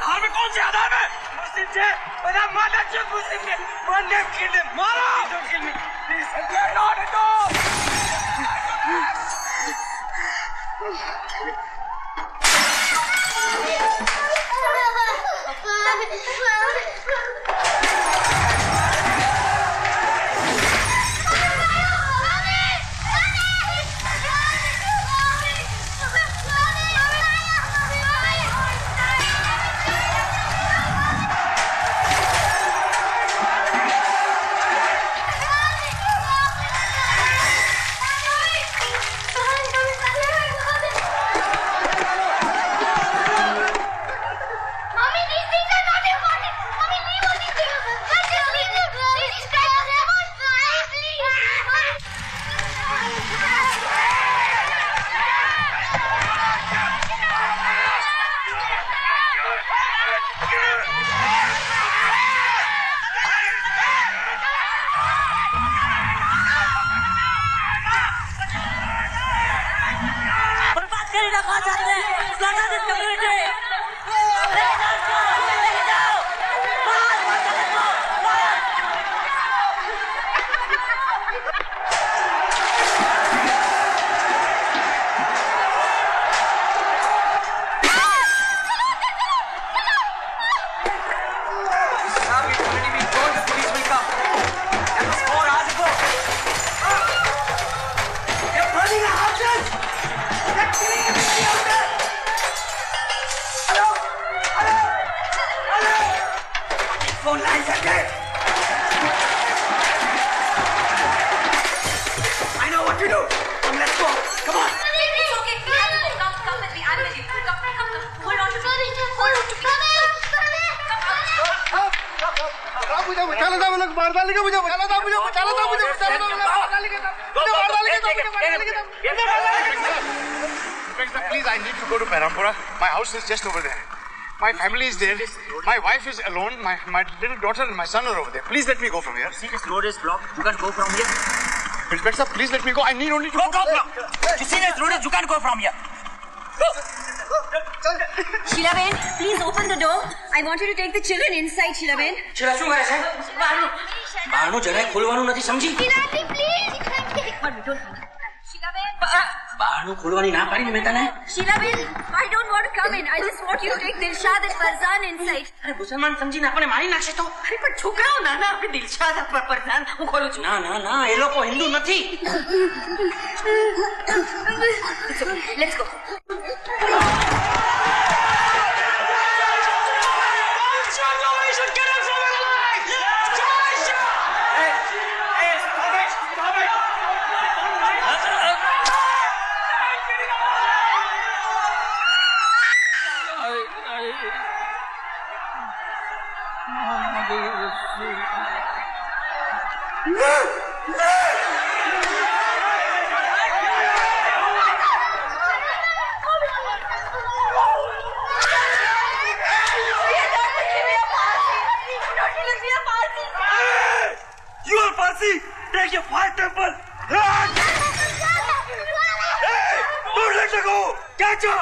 [SPEAKER 18] आधार में कौन से आधार में मुस्लिम से मेरा माता चुप मुस्लिम ने वन डे किल हिम मारो don't kill me please we are not at all
[SPEAKER 7] चलो Inspector, please, I need to go to Parampura. My house is just over there. My family is there. My wife is alone. My little daughter and my son are over there. Please let me go from here.
[SPEAKER 12] See, this road is blocked. You can't go from here.
[SPEAKER 7] Inspector, please let me go. I need only to
[SPEAKER 12] go. You see, this road is, you can't go from here. Go.
[SPEAKER 17] Sheila Ben, please open the door. I want you to take the children inside, Sheila Ben.
[SPEAKER 11] Sheila, શું કરે છે? બહારનું જરાય ખોલવાનું નથી સમજી?
[SPEAKER 6] Sheila, please.
[SPEAKER 17] What we don't. Sheila Ben.
[SPEAKER 11] બહારનું ખોલવાની ના પાડીને મેં તને.
[SPEAKER 17] Sheila Ben, I don't want to come in. I just want you to take Dilshad and Farzan inside.
[SPEAKER 11] અરે મુસલમાન સમજીને આપણને મારી નાખશે તો.
[SPEAKER 17] અરે પણ છોકરાઓ નાના આપણે દિલશાદ ફરઝાન હું ખોલું છું.
[SPEAKER 11] ના ના ના એ લોકો હિન્દુ નથી.
[SPEAKER 17] Let's go.
[SPEAKER 18] You are Parsi! Take your fire temple! Hey! Don't let her go! Catch her!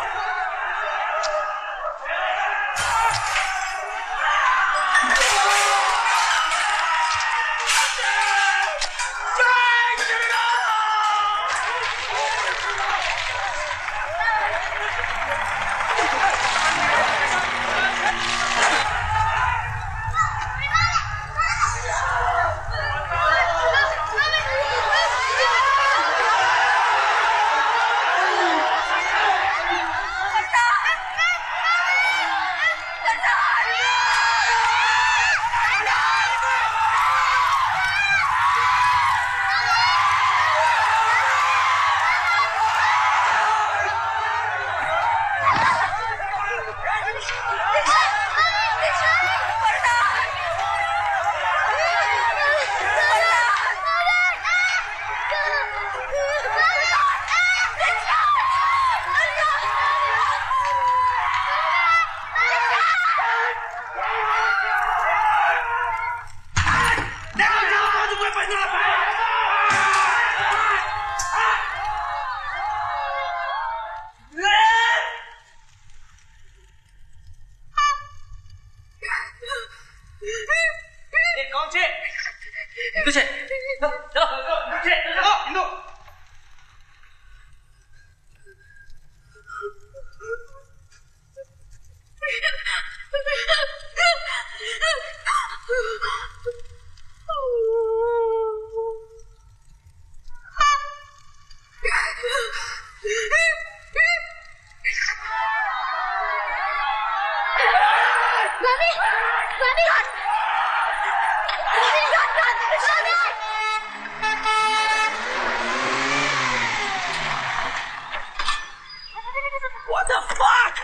[SPEAKER 18] What the fuck?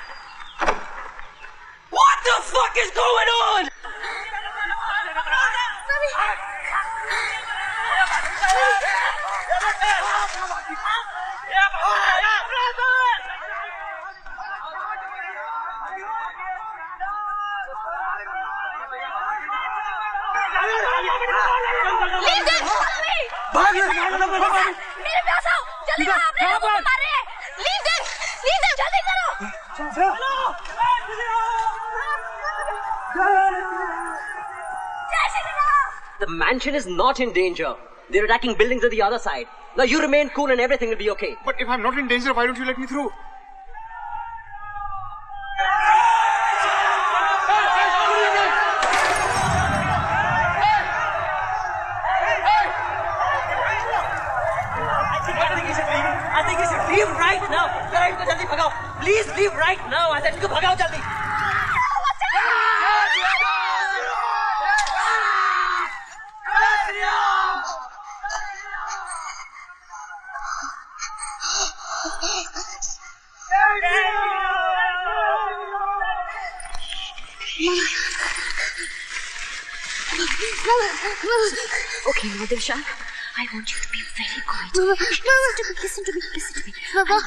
[SPEAKER 18] What the fuck is going on?
[SPEAKER 6] मेरे पास आओ जल्दी करो अपने लोगों को मार रहे हैं लीव देम जल्दी करो
[SPEAKER 12] The mansion is not in danger. They're attacking buildings on the other side. Now you remain cool and everything will be okay.
[SPEAKER 7] But if I'm not in danger, why don't you let me through?
[SPEAKER 12] I think you should leave right now. Please leave right now. I said you bhagao jaldi.
[SPEAKER 17] Okay, now Dilshad, I want you to be very quiet.
[SPEAKER 6] Mama,
[SPEAKER 17] Listen to me.
[SPEAKER 6] Mama.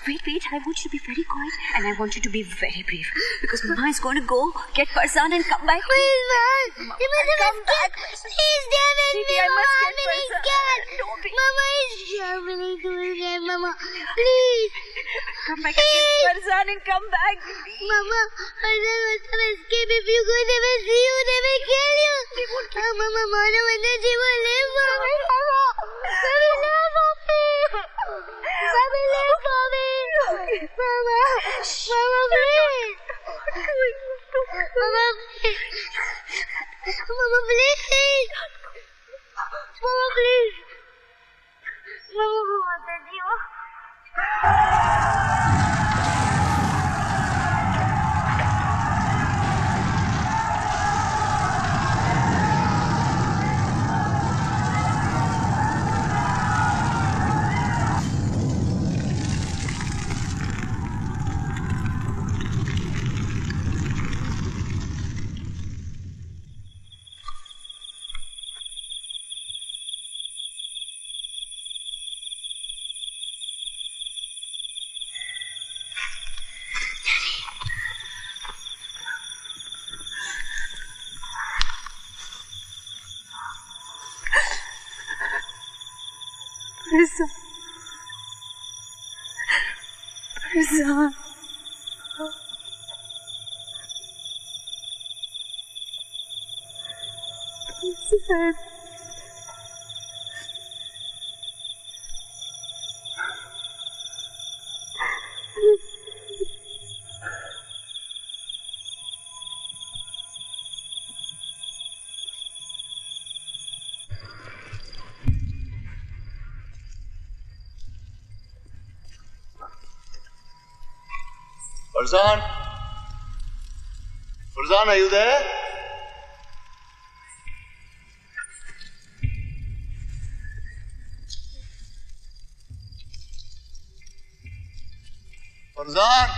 [SPEAKER 17] Wait. I want you to be very quiet and I want you to be very brave. Because Mama is going to go get Parzan and come back.
[SPEAKER 6] Please, Mama.
[SPEAKER 17] Come back.
[SPEAKER 6] Please stay with me,
[SPEAKER 17] I
[SPEAKER 6] Mama.
[SPEAKER 17] must
[SPEAKER 6] I'm
[SPEAKER 17] get
[SPEAKER 6] really
[SPEAKER 17] Parzan.
[SPEAKER 6] scared.
[SPEAKER 17] Don't be.
[SPEAKER 6] Mama is traveling to again, Mama. Please.
[SPEAKER 17] Come back and get Parzan and come back.
[SPEAKER 6] Mama, Parzan must have escaped. If you go, they will see you. They will kill you. Mama, Mama, she will live, Mama. Baby, live for me. Baby, live for me. Mama, Mama, please. Mama, please. Mama, please. Mama, please. Mama, what did you?
[SPEAKER 17] Parzan. Parzan.
[SPEAKER 7] Parzan? Parzan, are you there? Parzan?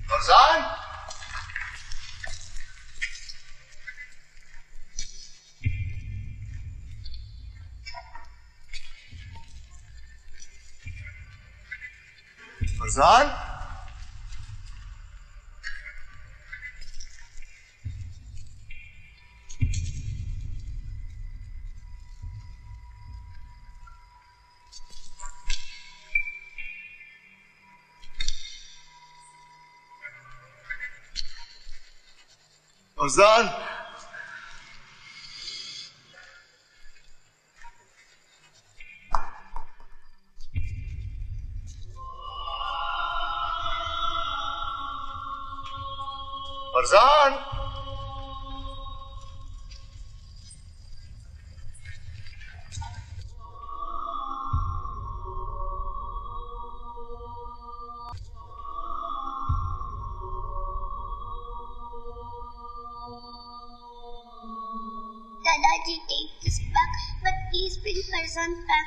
[SPEAKER 7] Parzan? Parzan? Parzan? Parzan?
[SPEAKER 6] Dadaji, take this back, but please bring Parzan back.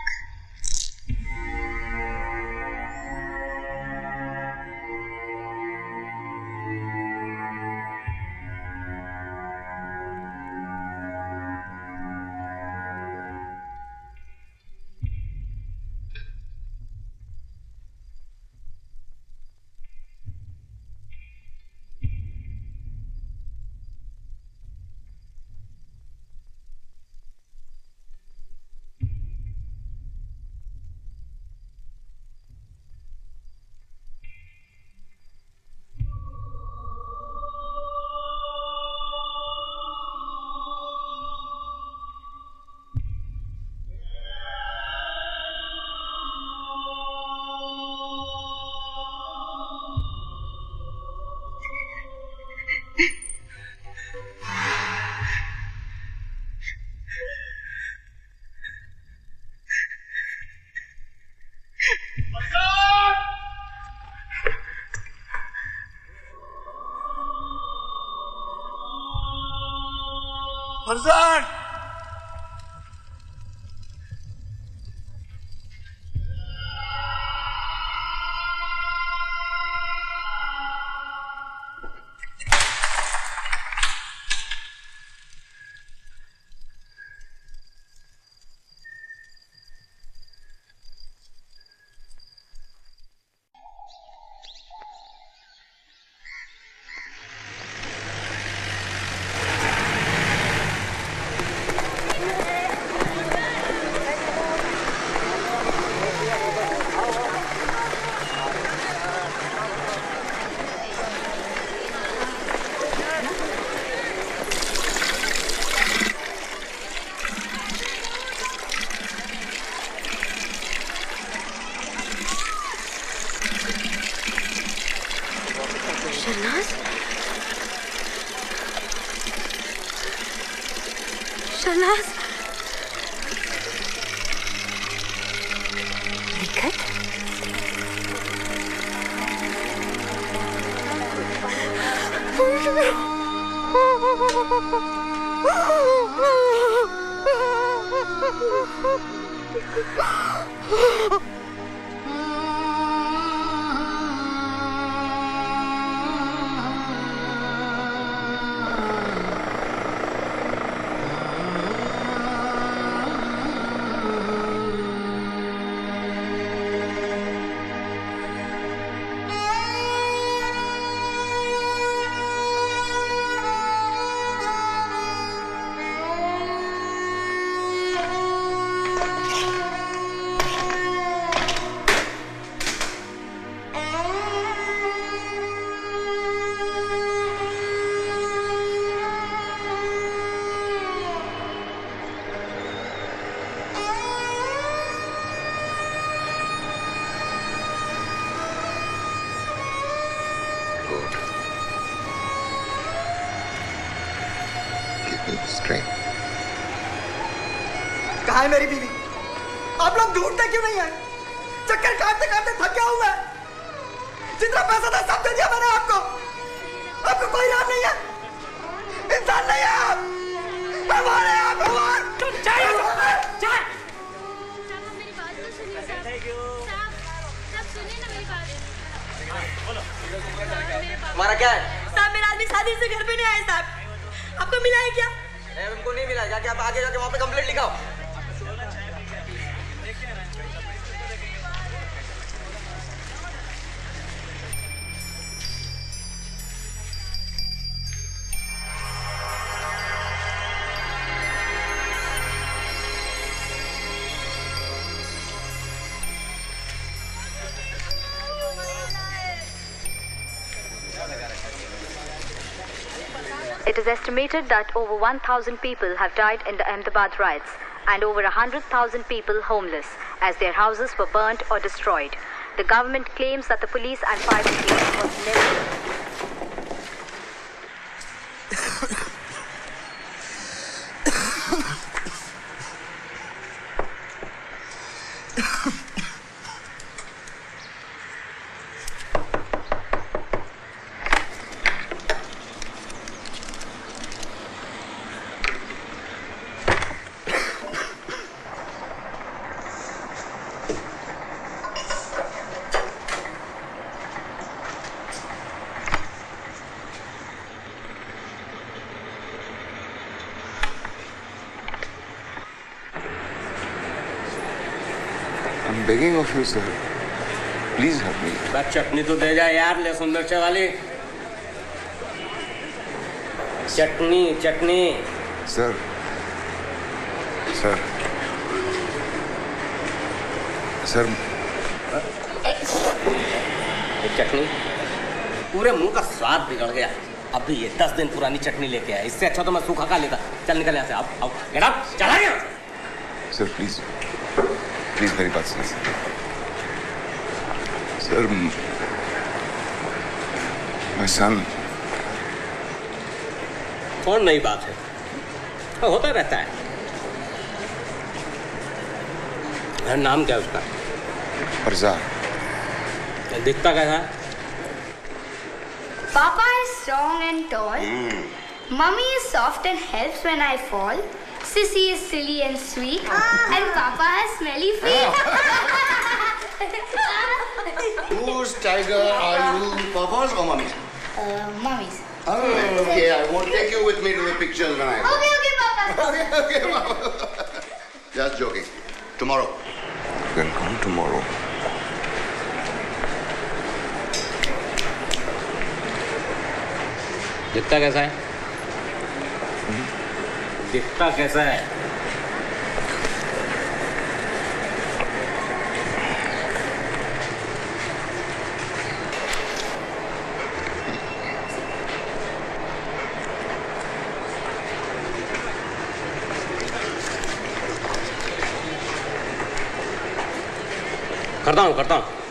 [SPEAKER 7] Farzan!
[SPEAKER 6] Shehnaaz लिखत
[SPEAKER 1] कहाँ है मेरी बीवी? आप लोग ढूंढते क्यों नहीं है? चक्कर काटते काटते थक गया हूं मैं। जितना पैसा था सब दे दिया मैंने आपको। आपको कोई राम नहीं है, इंसान नहीं है आप। भगवान है आप, भगवान।
[SPEAKER 12] हमारा क्या है?
[SPEAKER 20] साहब मेरा आदमी शादी से घर पे नहीं आया साहब। आपको मिला है क्या?
[SPEAKER 12] उनको नहीं मिला। जाके आप आगे जाके वहाँ पे complaint लिखाओ।
[SPEAKER 15] It is estimated that over 1,000 people have died in the Ahmedabad riots and over 100,000 people homeless as their houses were burnt or destroyed. The government claims that the police and fire brigade was never...
[SPEAKER 7] I'm begging of you, sir. Please help me.
[SPEAKER 12] बस चटनी तो दे जा यार, ले सुंदर से वाली चटनी चटनी।
[SPEAKER 7] Sir sir sir
[SPEAKER 12] चटनी पूरे मुंह का स्वाद बिगड़ गया। अभी ये 10 दिन पुरानी चटनी लेके आया, इससे अच्छा तो मैं सूखा खा लेता। चल निकल यहाँ से। आओ आओ गेट आउट, चला गया।
[SPEAKER 7] सर प्लीज प्लीज मेरी बात सुनिए सर। My son.
[SPEAKER 12] कौन नई बात है? होता रहता है। नाम क्या है उसका?
[SPEAKER 7] परजा।
[SPEAKER 12] दिखता कैसा है?
[SPEAKER 6] Papa is strong and tall. Mummy is soft and helps when I fall. Sissy is silly and sweet. And Papa has smelly feet.
[SPEAKER 7] Whose tiger are you, Papa's or Mummy's?
[SPEAKER 6] Mummy's.
[SPEAKER 7] Okay, I won't take you with me to the pictures when I go.
[SPEAKER 6] Okay, Papa.
[SPEAKER 7] Okay, Papa. Just joking. Tomorrow. Then come tomorrow.
[SPEAKER 12] दिखता कैसा है? दिखता कैसा है? करता हूँ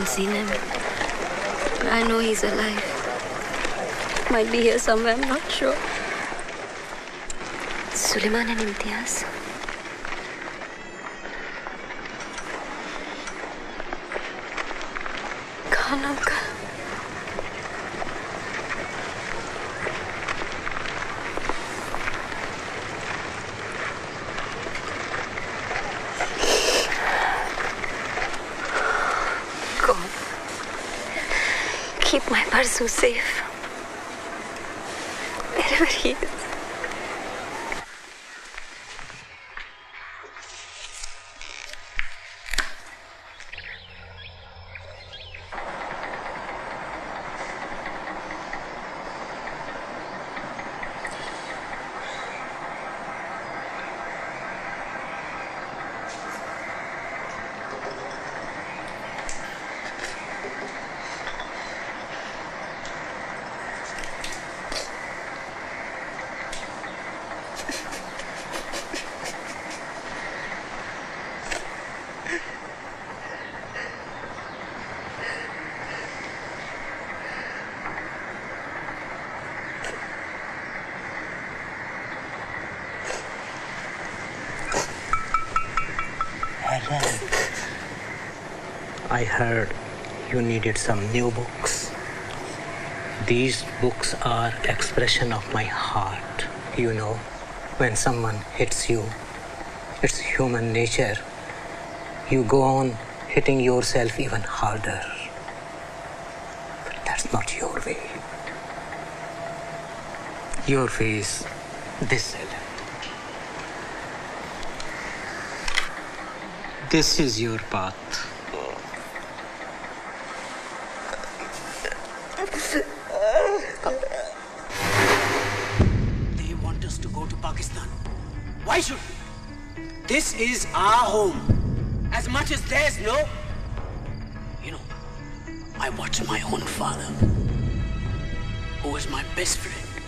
[SPEAKER 21] haven't seen him. I know he's alive. Might be here somewhere, I'm not sure. Suleiman and Imtiaz. Khan uncle. God, keep my Parzu safe. Wherever he is.
[SPEAKER 8] I heard you needed some new books. These books are expression of my heart. You know, when someone hits you, it's human nature. You go on hitting yourself even harder. But that's not your way. Your way is this, Ellen. This is your path.
[SPEAKER 22] They want us to go to Pakistan. Why should we? This is our home. As much as theirs, no? You know, I watched my own father, who was my best friend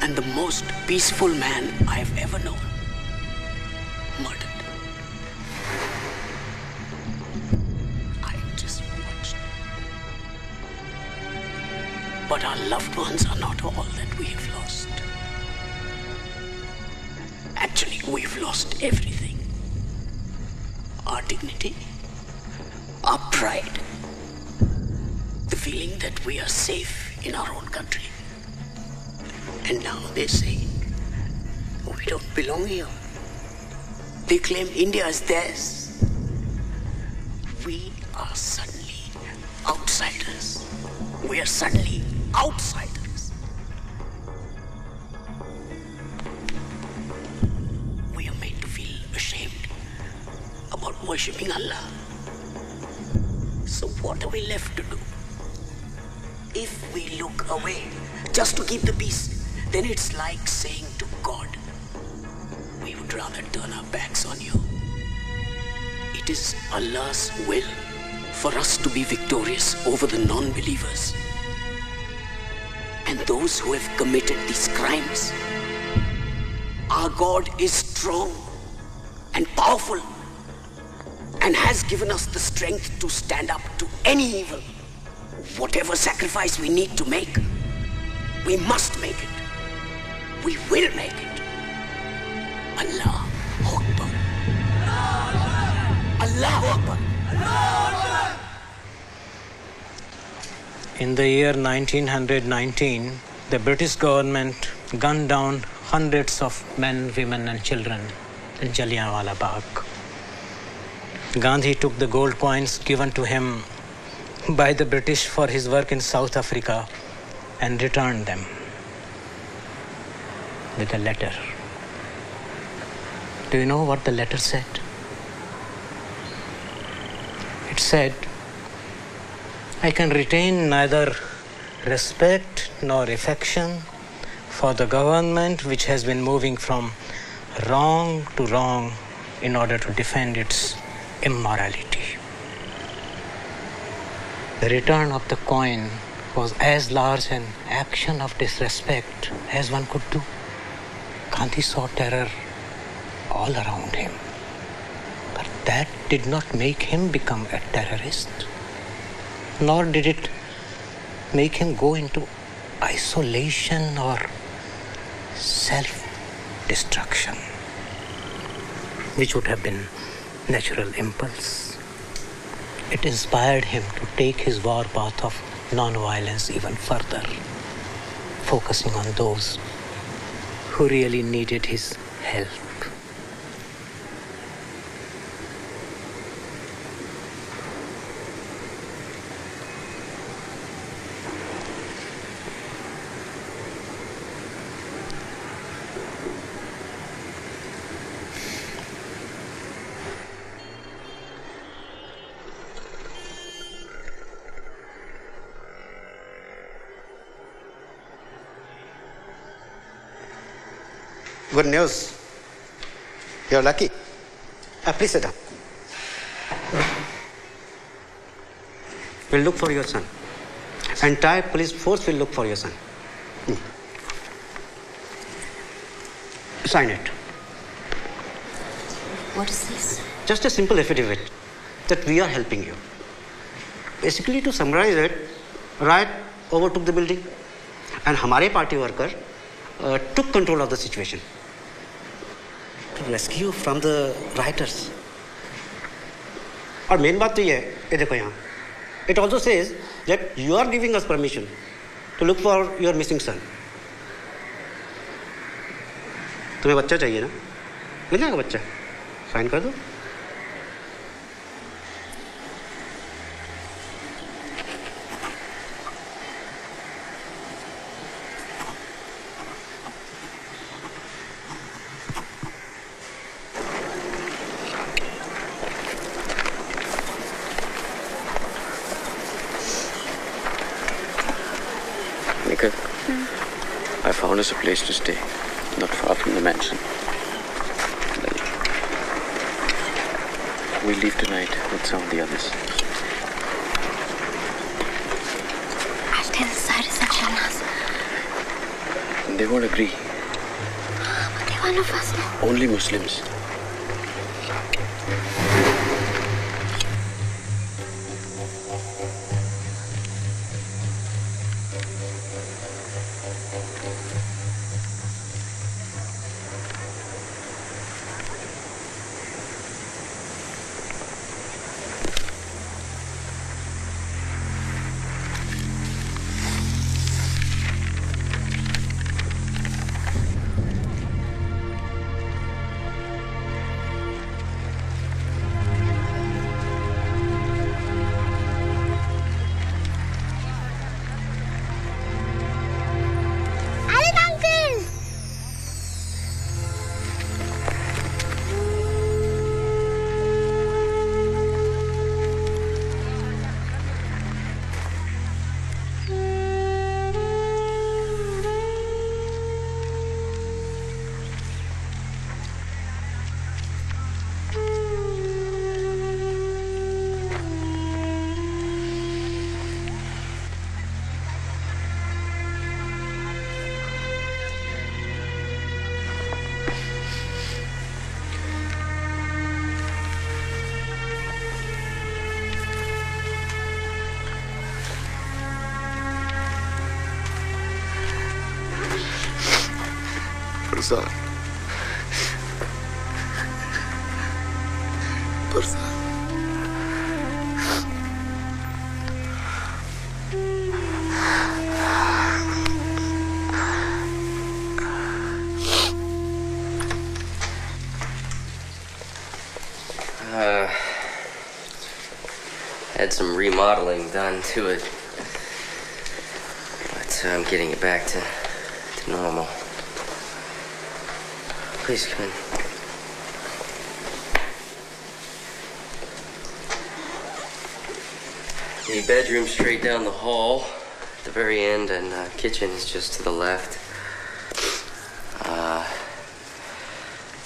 [SPEAKER 22] and the most peaceful man I've ever known, murdered. But our loved ones are not all that we have lost. Actually, we've lost everything. Our dignity, our pride, the feeling that we are safe in our own country. And now they say, we don't belong here. They claim India is theirs. We are suddenly outsiders. We are suddenly outsiders. We are made to feel ashamed about worshipping Allah. So what are we left to do? If we look away just to keep the peace, then it's like saying to God, we would rather turn our backs on you. It is Allah's will for us to be victorious over the non-believers. And those who have committed these crimes. Our God is strong and powerful and has given us the strength to stand up to any evil. Whatever sacrifice we need to make, we must make it. We will make it. Allah Akbar. Allah Akbar.
[SPEAKER 8] In the year 1919, the British government gunned down hundreds of men, women and children in Jallianwala Bagh. Gandhi took the gold coins given to him by the British for his work in South Africa and returned them with a letter. Do you know what the letter said? It said, I can retain neither respect nor affection for the government which has been moving from wrong to wrong in order to defend its immorality. The return of the coin was as large an action of disrespect as one could do. Gandhi saw terror all around him, but that did not make him become a terrorist. nor did it make him go into isolation or self-destruction, which would have been natural impulse. It inspired him to take his war path of non-violence even further, focusing on those who really needed his help.
[SPEAKER 3] Good news. You're lucky. Please sit down. We'll look for your son. Entire police force will look for your son. Sign it.
[SPEAKER 21] What is this?
[SPEAKER 3] Just a simple affidavit that we are helping you. Basically, to summarize it, riot overtook the building and हमारे party worker took control of the situation to rescue from the rioters. और main बात तो ये है, ये देखो यहाँ. It also says that you are giving us permission to look for your missing son. तुम्हें बच्चा चाहिए ना? मिल जाएगा बच्चा. साइन कर दो.
[SPEAKER 4] I found us a place to stay, not far from the mansion. We'll leave tonight with some of the others.
[SPEAKER 21] I'll stay in the side reception, Nas.
[SPEAKER 4] They won't agree.
[SPEAKER 21] But they're one of us, no?
[SPEAKER 4] Only Muslims.
[SPEAKER 22] Parzan. Parzan.
[SPEAKER 9] Had some remodeling done to it, but I'm getting it back to normal. Please come in. The bedroom's straight down the hall at the very end, and kitchen is just to the left.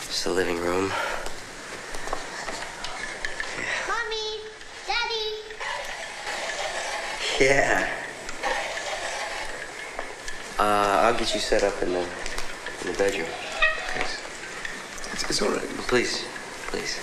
[SPEAKER 9] Just the living room.
[SPEAKER 6] Mommy, Daddy.
[SPEAKER 9] Yeah. I'll get you set up in the bedroom.
[SPEAKER 22] It's all right.
[SPEAKER 9] Please, please.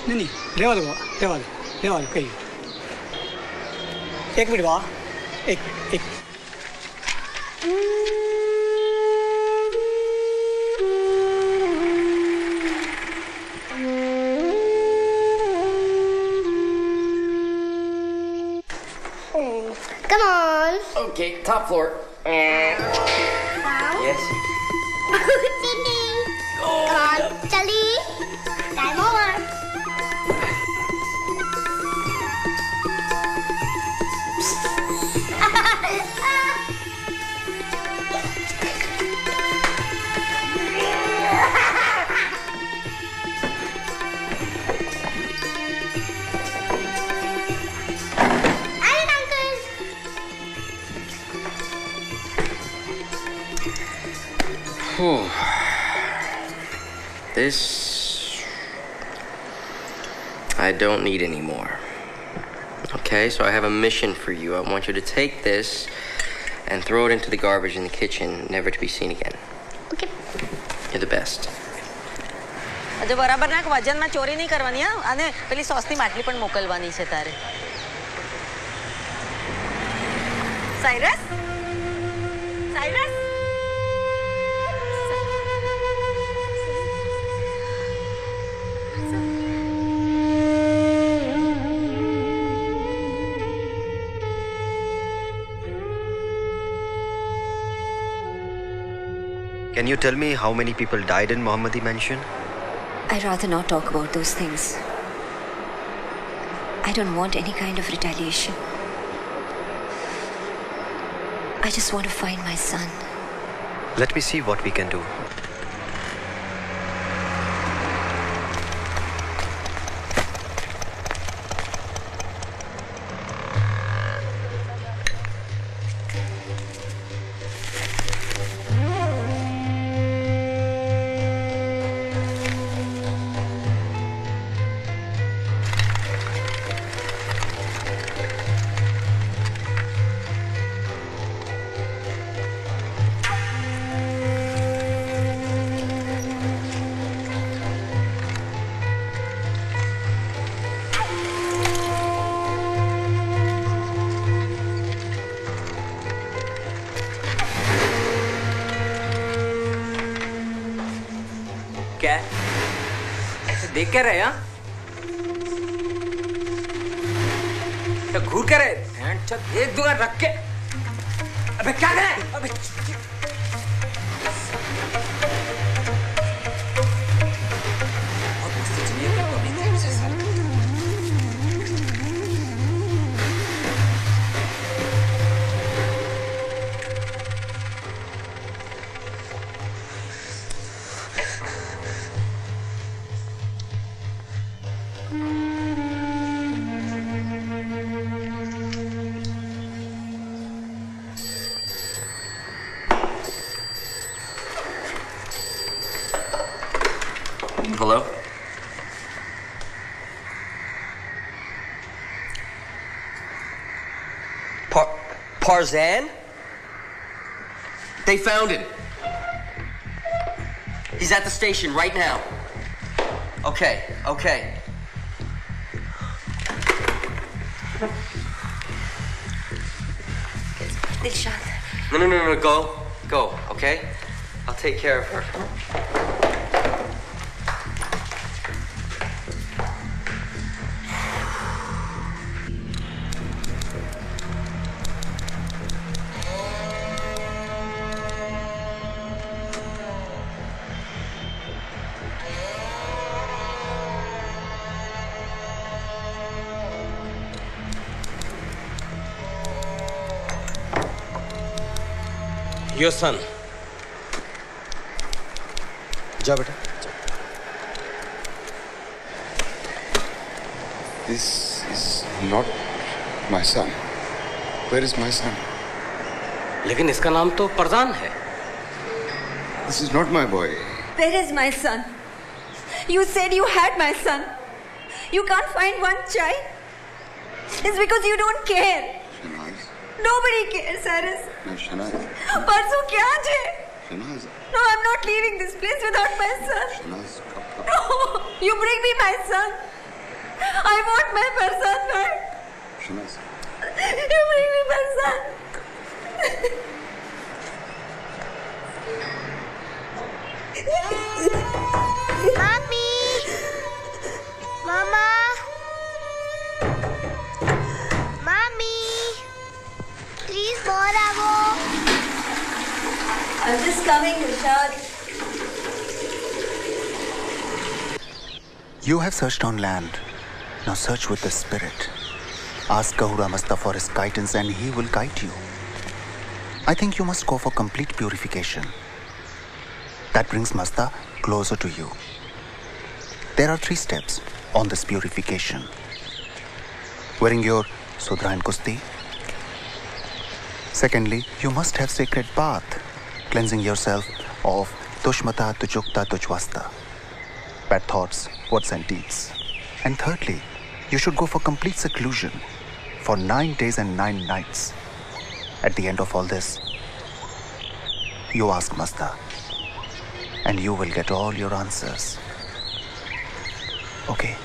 [SPEAKER 8] नहीं रेवा दो कही 1 minute बाबा एक
[SPEAKER 6] Come on.
[SPEAKER 12] Okay, top floor. Yes.
[SPEAKER 6] Come on, Charlie. Time over.
[SPEAKER 9] This I don't need anymore. Okay, so I have a mission for you. I want you to take this and throw it into the garbage in the kitchen, never to be seen again.
[SPEAKER 6] Okay.
[SPEAKER 9] You're the best.
[SPEAKER 5] જો બરાબર ના વજનમાં ચોરી નહીં કરવાની હા અને પેલી સોસની માટલી પણ મોકલવાની છે તારે Cyrus
[SPEAKER 10] Can you tell me how many people died in Mohammadi Mansion?
[SPEAKER 21] I'd rather not talk about those things. I don't want any kind of retaliation. I just want to find my son.
[SPEAKER 10] Let me see what we can do.
[SPEAKER 12] क्या है? ऐसे देख क्या रहे हैं? तो घूर क्या रहे? एक दूर रख के अबे क्या कर रहे? अबे
[SPEAKER 9] Hello?
[SPEAKER 12] Parzan?
[SPEAKER 9] They found him. He's at the station right now. Okay.
[SPEAKER 21] Dilshad.
[SPEAKER 9] No, go, okay? I'll take care of her.
[SPEAKER 12] Your son.
[SPEAKER 10] जा बेटा.
[SPEAKER 7] This is not my son. Where is my son?
[SPEAKER 12] लेकिन इसका नाम तो परजान है.
[SPEAKER 7] This is not my boy.
[SPEAKER 21] Where is my son? You said you had my son. You can't find one child. It's because you don't care.
[SPEAKER 7] Shanaz.
[SPEAKER 21] Nobody cares, Cyrus.
[SPEAKER 7] No, Shanaz.
[SPEAKER 21] परसों क्या है?
[SPEAKER 7] Shanaz.
[SPEAKER 21] No, I'm not leaving this place without my son.
[SPEAKER 7] Shanaz.
[SPEAKER 21] No, you bring me my son. I want my Farzan back.
[SPEAKER 7] Shanaz.
[SPEAKER 21] You bring me Farzan.
[SPEAKER 6] Mommy! Mama! Mommy! Please, Boravo!
[SPEAKER 21] I'm just coming, Rishad.
[SPEAKER 2] You have searched on land. Now search with the spirit. Ask Kahura Masta for his guidance and he will guide you. I think you must go for complete purification. That brings Masta closer to you. There are 3 steps on this purification. Wearing your Sudra and Kusti. Secondly, you must have sacred bath, cleansing yourself of Tushmata, Tujukta, Tujwasta, bad thoughts, words and deeds. And thirdly, you should go for complete seclusion for 9 days and 9 nights. At the end of all this, you ask Masta, and you will get all your answers. Okay?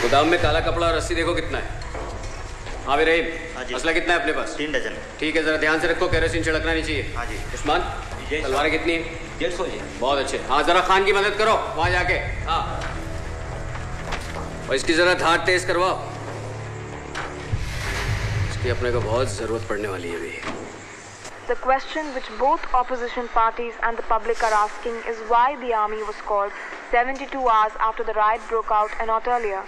[SPEAKER 12] गोदाम में काला कपड़ा और रस्सी देखो कितना है। हाँ भी रहीम, असला कितना है अपने पास?
[SPEAKER 14] 3 डजन।
[SPEAKER 12] ठीक है, जरा ध्यान से रखो, केरोसिन छिड़कना नहीं चाहिए।
[SPEAKER 14] हाँ जी।
[SPEAKER 12] उस्मान, तलवारें कितनी है?
[SPEAKER 14] 150 जी।
[SPEAKER 12] बहुत अच्छे। हाँ, जरा खान की मदद करो वहाँ जाके। हाँ। और इसकी जरा धार तेज करवाओ। इसकी अपने को बहुत जरूरत पड़ने वाली है अभी।
[SPEAKER 15] The question which both opposition parties and the public are asking is why the army was called 72 hours after the riot broke out and not earlier.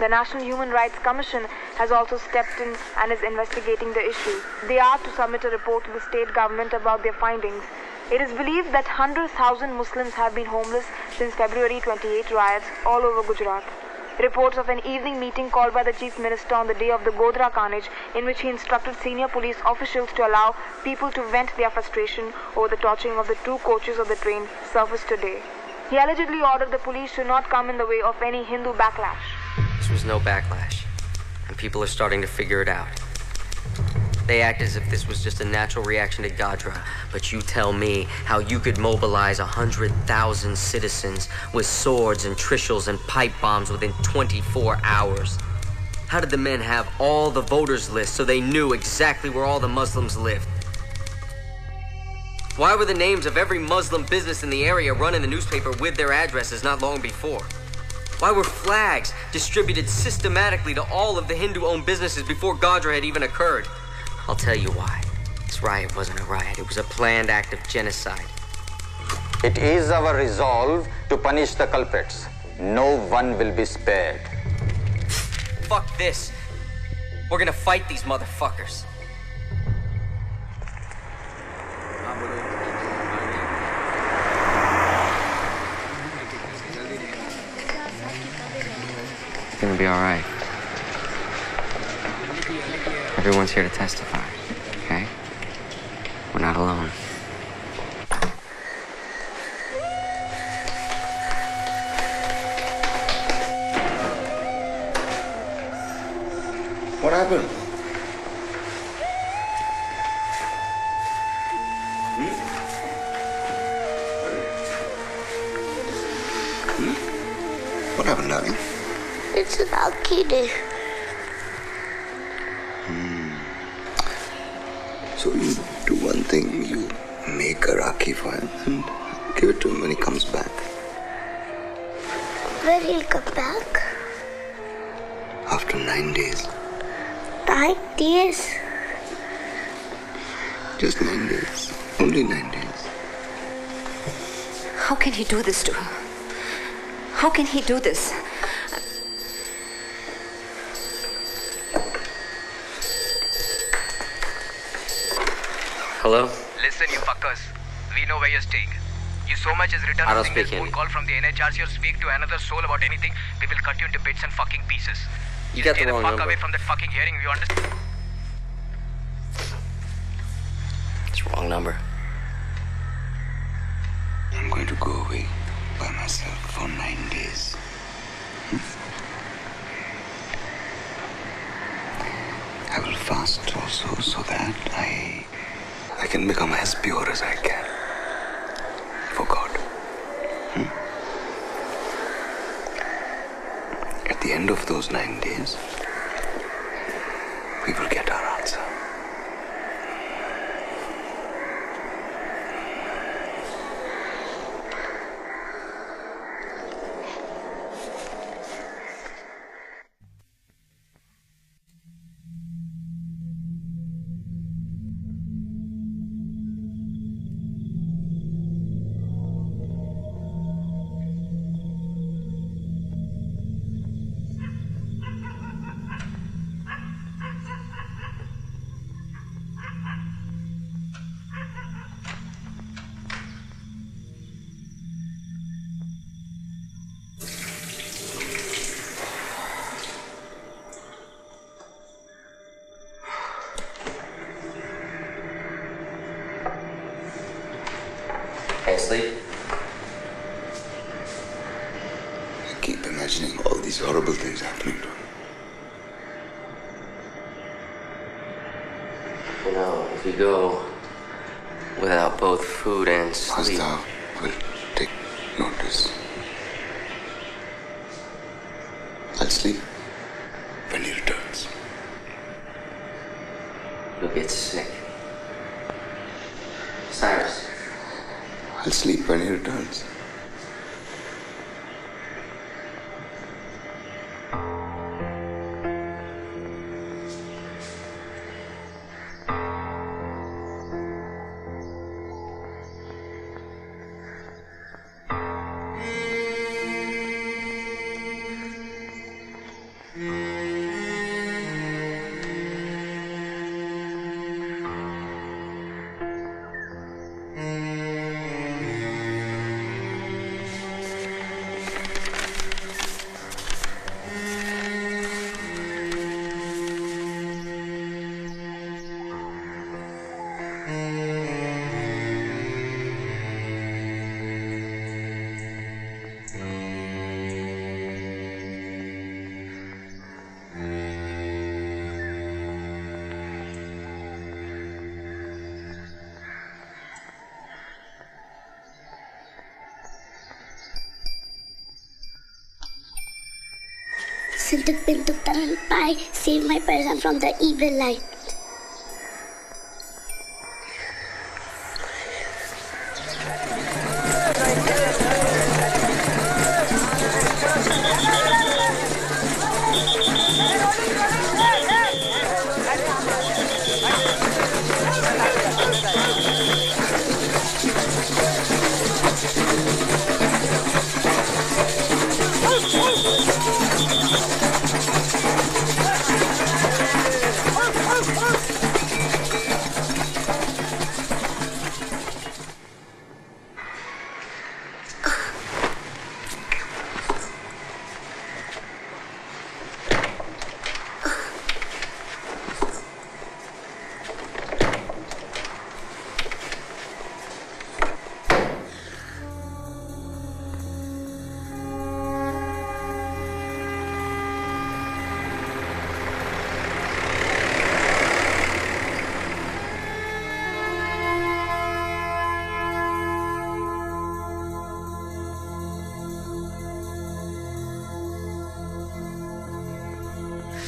[SPEAKER 15] The National Human Rights Commission has also stepped in and is investigating the issue. They are to submit a report to the state government about their findings. It is believed that 100,000 Muslims have been homeless since February 28 riots all over Gujarat. Reports of an evening meeting called by the Chief Minister on the day of the Godhra carnage, in which he instructed senior police officials to allow people to vent their frustration over the torching of the 2 coaches of the train, surfaced today. He allegedly ordered the police to not come in the way of any Hindu backlash.
[SPEAKER 13] This was no backlash, and people are starting to figure it out. They act as if this was just a natural reaction to Godhra, but you tell me how you could mobilize 100,000 citizens with swords and trishles and pipe bombs within 24 hours. How did the men have all the voters lists so they knew exactly where all the Muslims lived? Why were the names of every Muslim business in the area run in the newspaper with their addresses not long before? Why were flags distributed systematically to all of the Hindu-owned businesses before Godhra had even occurred? I'll tell you why. This riot wasn't a riot. It was a planned act of genocide.
[SPEAKER 16] It is our resolve to punish the culprits. No one will be spared.
[SPEAKER 13] Fuck this. We're gonna fight these motherfuckers.
[SPEAKER 9] It's gonna be all right. Everyone's here to testify, okay? We're not alone.
[SPEAKER 7] What happened? What happened, darling?
[SPEAKER 6] It's a lucky day.
[SPEAKER 7] So you do one thing, you make a Rakhi for him and give it to him when he comes back.
[SPEAKER 6] When he'll come back?
[SPEAKER 7] After 9 days.
[SPEAKER 6] 9 days?
[SPEAKER 7] Just 9 days. Only 9 days.
[SPEAKER 21] How can he do this to her? How can he do this?
[SPEAKER 9] Hello?
[SPEAKER 23] Listen, you fuckers. We know where you're staying. You so much as return
[SPEAKER 9] I
[SPEAKER 23] a
[SPEAKER 9] don't
[SPEAKER 23] single
[SPEAKER 9] speak
[SPEAKER 23] phone
[SPEAKER 9] Hindi.
[SPEAKER 23] call from the NHRC or speak to another soul about anything, we will cut you into bits and fucking pieces.
[SPEAKER 9] You
[SPEAKER 23] Just
[SPEAKER 9] got
[SPEAKER 23] stay
[SPEAKER 9] the
[SPEAKER 23] the
[SPEAKER 9] wrong
[SPEAKER 23] fuck
[SPEAKER 9] number.
[SPEAKER 23] away from that fucking hearing, you understand?
[SPEAKER 9] It's wrong number.
[SPEAKER 7] I'm going to go away by myself for 9 days. I will fast also so that I can become as pure as I can for God. At the end of those 9 days, we will get our answer.
[SPEAKER 9] Sleep.
[SPEAKER 7] I keep imagining all these horrible things happening to him.
[SPEAKER 9] You know, if you go without both food and sleep...
[SPEAKER 7] Master will take notice. I'll sleep when he returns.
[SPEAKER 9] You'll get sick. Cyrus.
[SPEAKER 7] I'll sleep when he returns.
[SPEAKER 6] Sintuk Pintuk Taranpai, save my person from the evil light.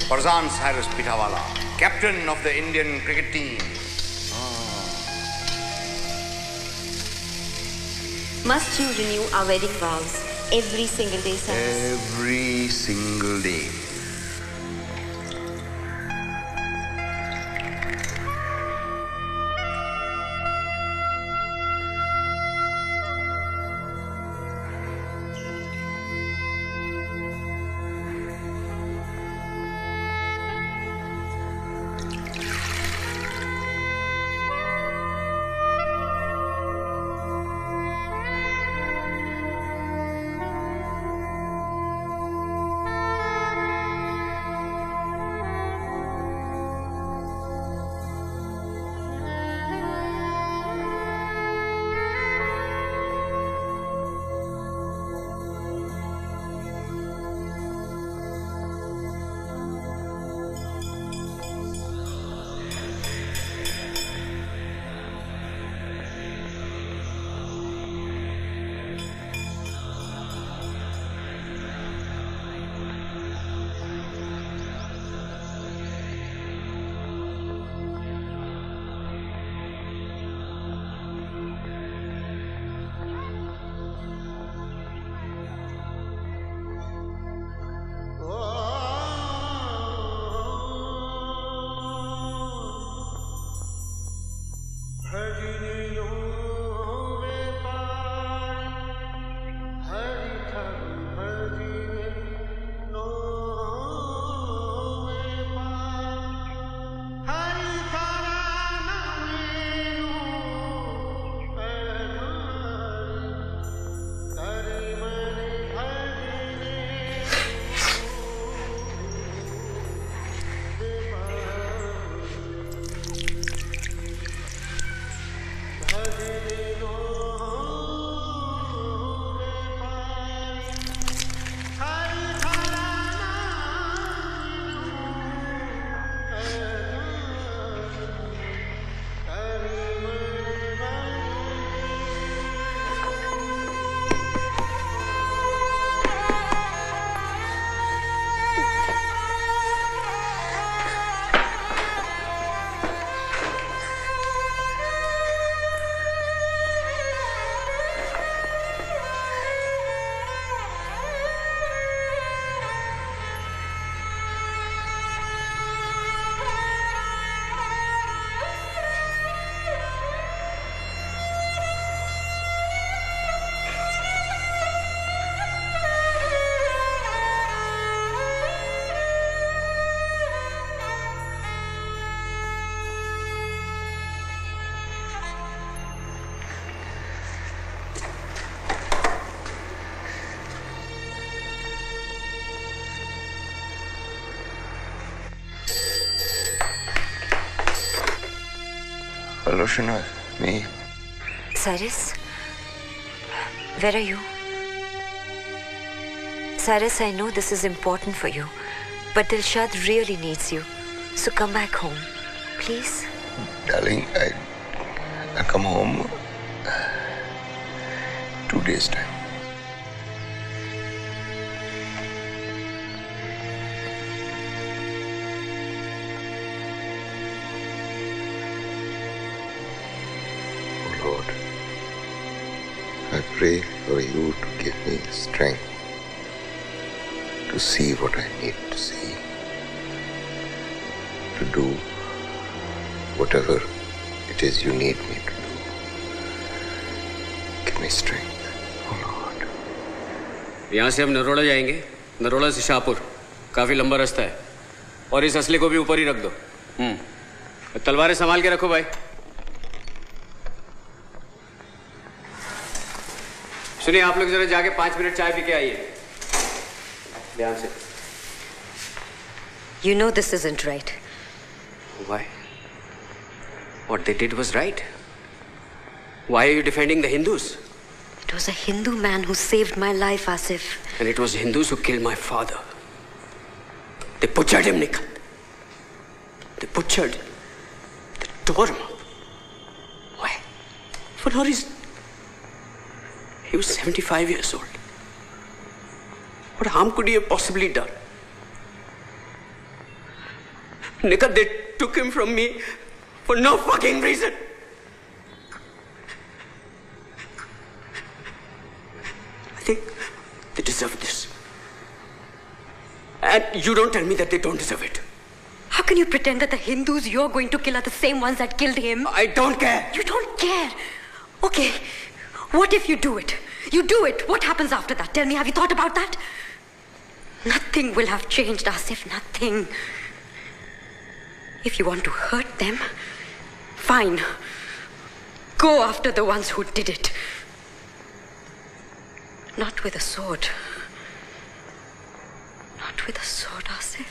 [SPEAKER 7] Parzan Cyrus Pitawala, captain of the Indian cricket team.
[SPEAKER 21] Must you renew our wedding vows every single day, Cyrus?
[SPEAKER 7] Every single day. Roshana, me.
[SPEAKER 17] Cyrus? Where are you? Cyrus, I know this is important for you, but Dilshad really needs you. So come back home, please.
[SPEAKER 7] Darling, I come home 2 days' time. Oh Lord, I pray for you to give me strength to see what I need to see, to do whatever it is you need me to do. Give me strength.
[SPEAKER 11] यहाँ से हम नरोड़ा जाएंगे, नरोड़ा से शाहपुर, काफी लंबा रास्ता है, और इस असले को भी ऊपर ही रख दो। तलवारें संभाल के रखो भाई। सुनिए, आप लोग जरा जाके 5 मिनट चाय पी के आइए, ध्यान से।
[SPEAKER 17] You know this isn't right.
[SPEAKER 11] Why? What they did was right. Why are you defending the Hindus?
[SPEAKER 17] It was a Hindu man who saved my life, Asif.
[SPEAKER 11] And it was Hindus who killed my father. They butchered him, Nikhil. They butchered him. They tore him up. Why? For no reason. He was 75 years old. What harm could he have possibly done? Nikhil, they took him from me for no fucking reason. I think they deserve this. And you don't tell me that they don't deserve it.
[SPEAKER 17] How can you pretend that the Hindus you're going to kill are the same ones that killed him?
[SPEAKER 11] I don't care.
[SPEAKER 17] You don't care? Okay. What if you do it? You do it. What happens after that? Tell me, have you thought about that? Nothing will have changed, Asif. Nothing. If you want to hurt them, fine. Go after the ones who did it. Not with a sword. Not with a sword, Asif.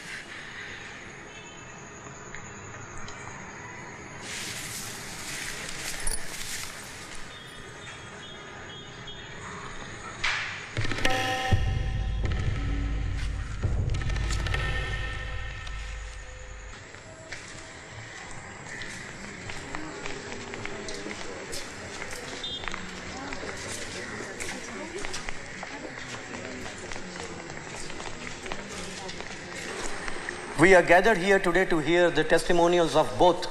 [SPEAKER 14] We are gathered here today to hear the testimonials of both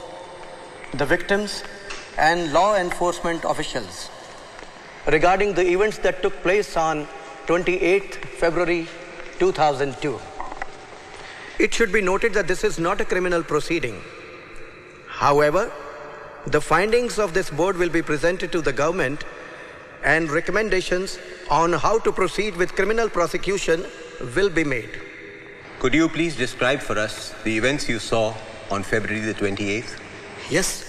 [SPEAKER 14] the victims and law enforcement officials regarding the events that took place on 28th February 2002. It should be noted that this is not a criminal proceeding. However, the findings of this board will be presented to the government and recommendations on how to proceed with criminal prosecution will be made.
[SPEAKER 19] Could you please describe for us the events you saw on February the 28th?
[SPEAKER 24] Yes.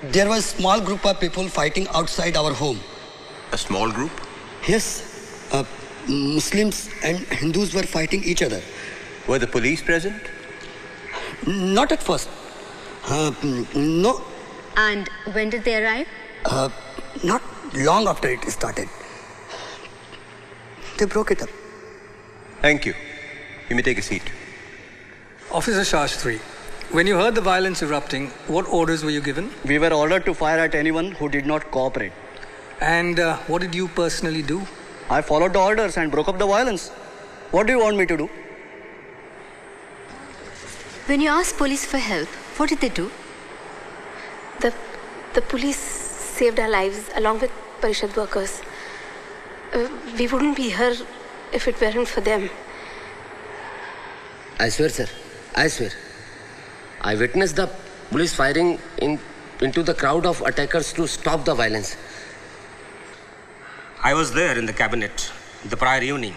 [SPEAKER 24] There was a small group of people fighting outside our home.
[SPEAKER 19] A small group?
[SPEAKER 24] Yes. Muslims and Hindus were fighting each other.
[SPEAKER 19] Were the police present?
[SPEAKER 24] Not at first. No.
[SPEAKER 17] And when did they arrive?
[SPEAKER 24] Not long after it started. They broke it up.
[SPEAKER 19] Thank you. You may take a seat.
[SPEAKER 25] Officer Shastri, when you heard the violence erupting, what orders were you given?
[SPEAKER 26] We were ordered to fire at anyone who did not cooperate.
[SPEAKER 25] And what did you personally do?
[SPEAKER 26] I followed the orders and broke up the violence. What do you want me to do?
[SPEAKER 17] When you asked police for help, what did they do?
[SPEAKER 27] The police saved our lives along with Parishad workers. We wouldn't be here if it weren't for them.
[SPEAKER 12] I swear, sir. I swear. I witnessed the police firing into the crowd of attackers to stop the violence.
[SPEAKER 28] I was there in the cabinet the prior evening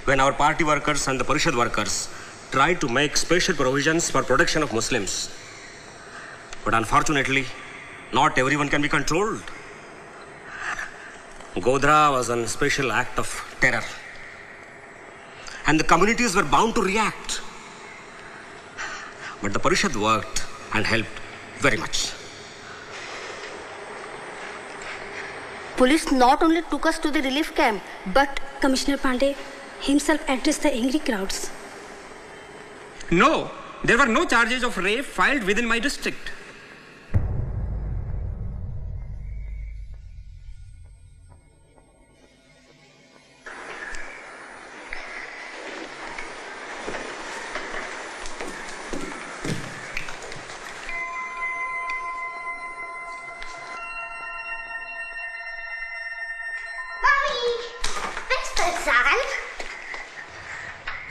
[SPEAKER 28] when our party workers and the Parishad workers tried to make special provisions for protection of Muslims. But unfortunately, not everyone can be controlled. Godhra was a special act of terror. And the communities were bound to react. But the Parishad worked and helped very much.
[SPEAKER 21] Police not only took us to the relief camp, but Commissioner Pandey himself addressed the angry crowds.
[SPEAKER 28] No, there were no charges of rape filed within my district.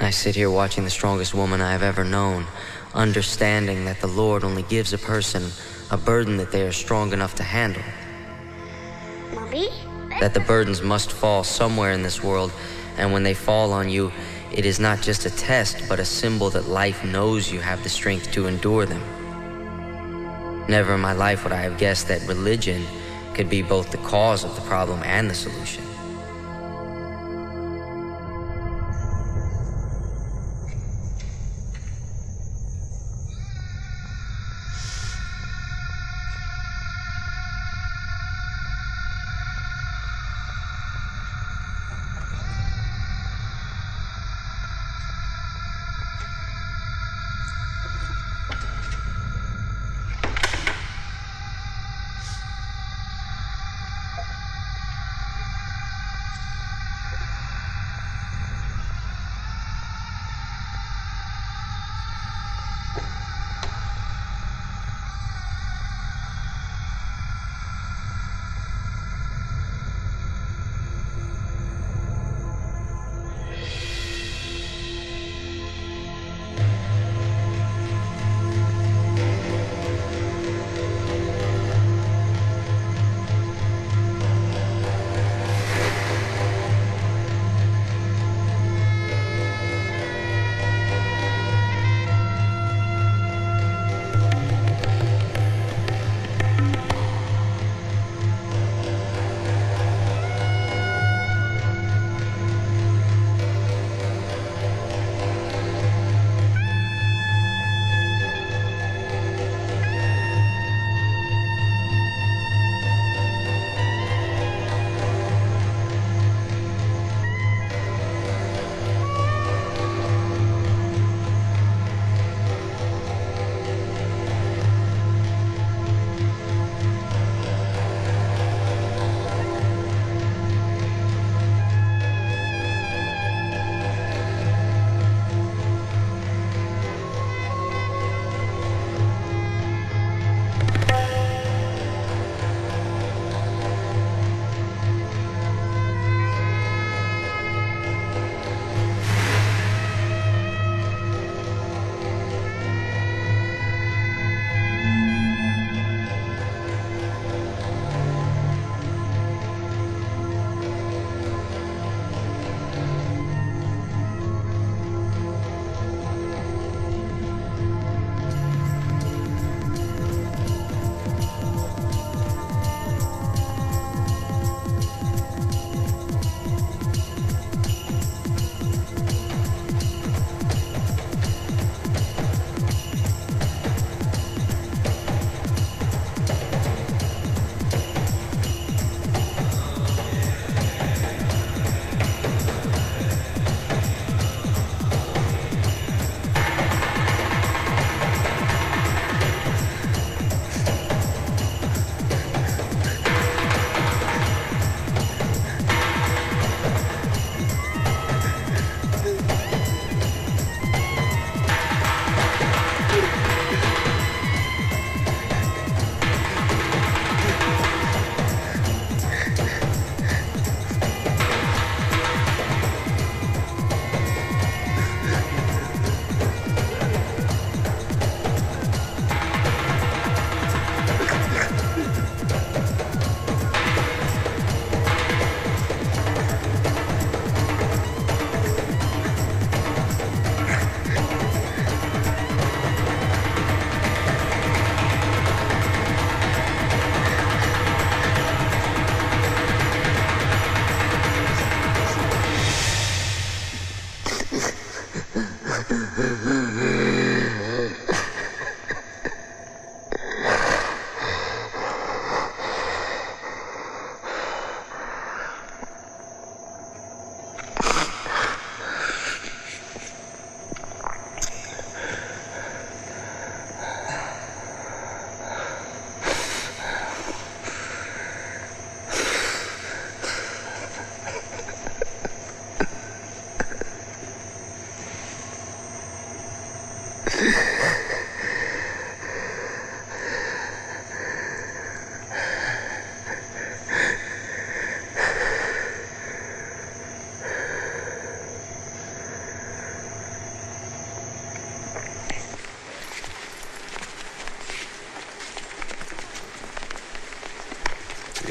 [SPEAKER 1] I sit here watching the strongest woman I have ever known, understanding that the Lord only gives a person a burden that they are strong enough to handle.
[SPEAKER 6] Mommy?
[SPEAKER 1] That the burdens must fall somewhere in this world, and when they fall on you, it is not just a test, but a symbol that life knows you have the strength to endure them. Never in my life would I have guessed that religion could be both the cause of the problem and the solution.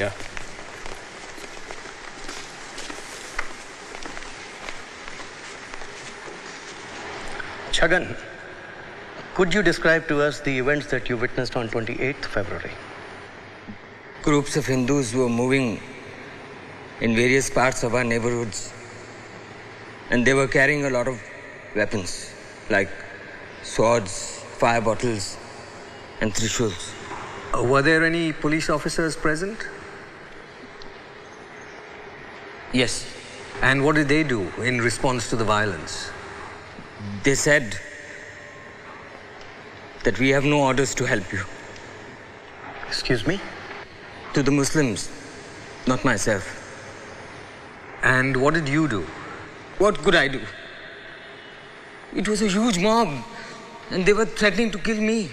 [SPEAKER 19] Yeah.
[SPEAKER 14] Chhagan, could you describe to us the events that you witnessed on 28th February?
[SPEAKER 3] Groups of Hindus were moving in various parts of our neighborhoods, and they were carrying a lot of weapons like swords, fire bottles, and trishuls.
[SPEAKER 19] Were there any police officers present?
[SPEAKER 3] Yes.
[SPEAKER 19] And what did they do in response to the violence?
[SPEAKER 3] They said that we have no orders to help you.
[SPEAKER 14] Excuse me?
[SPEAKER 3] To the Muslims, not myself.
[SPEAKER 19] And what did you do?
[SPEAKER 3] What could I do? It was a huge mob, and they were threatening to kill me.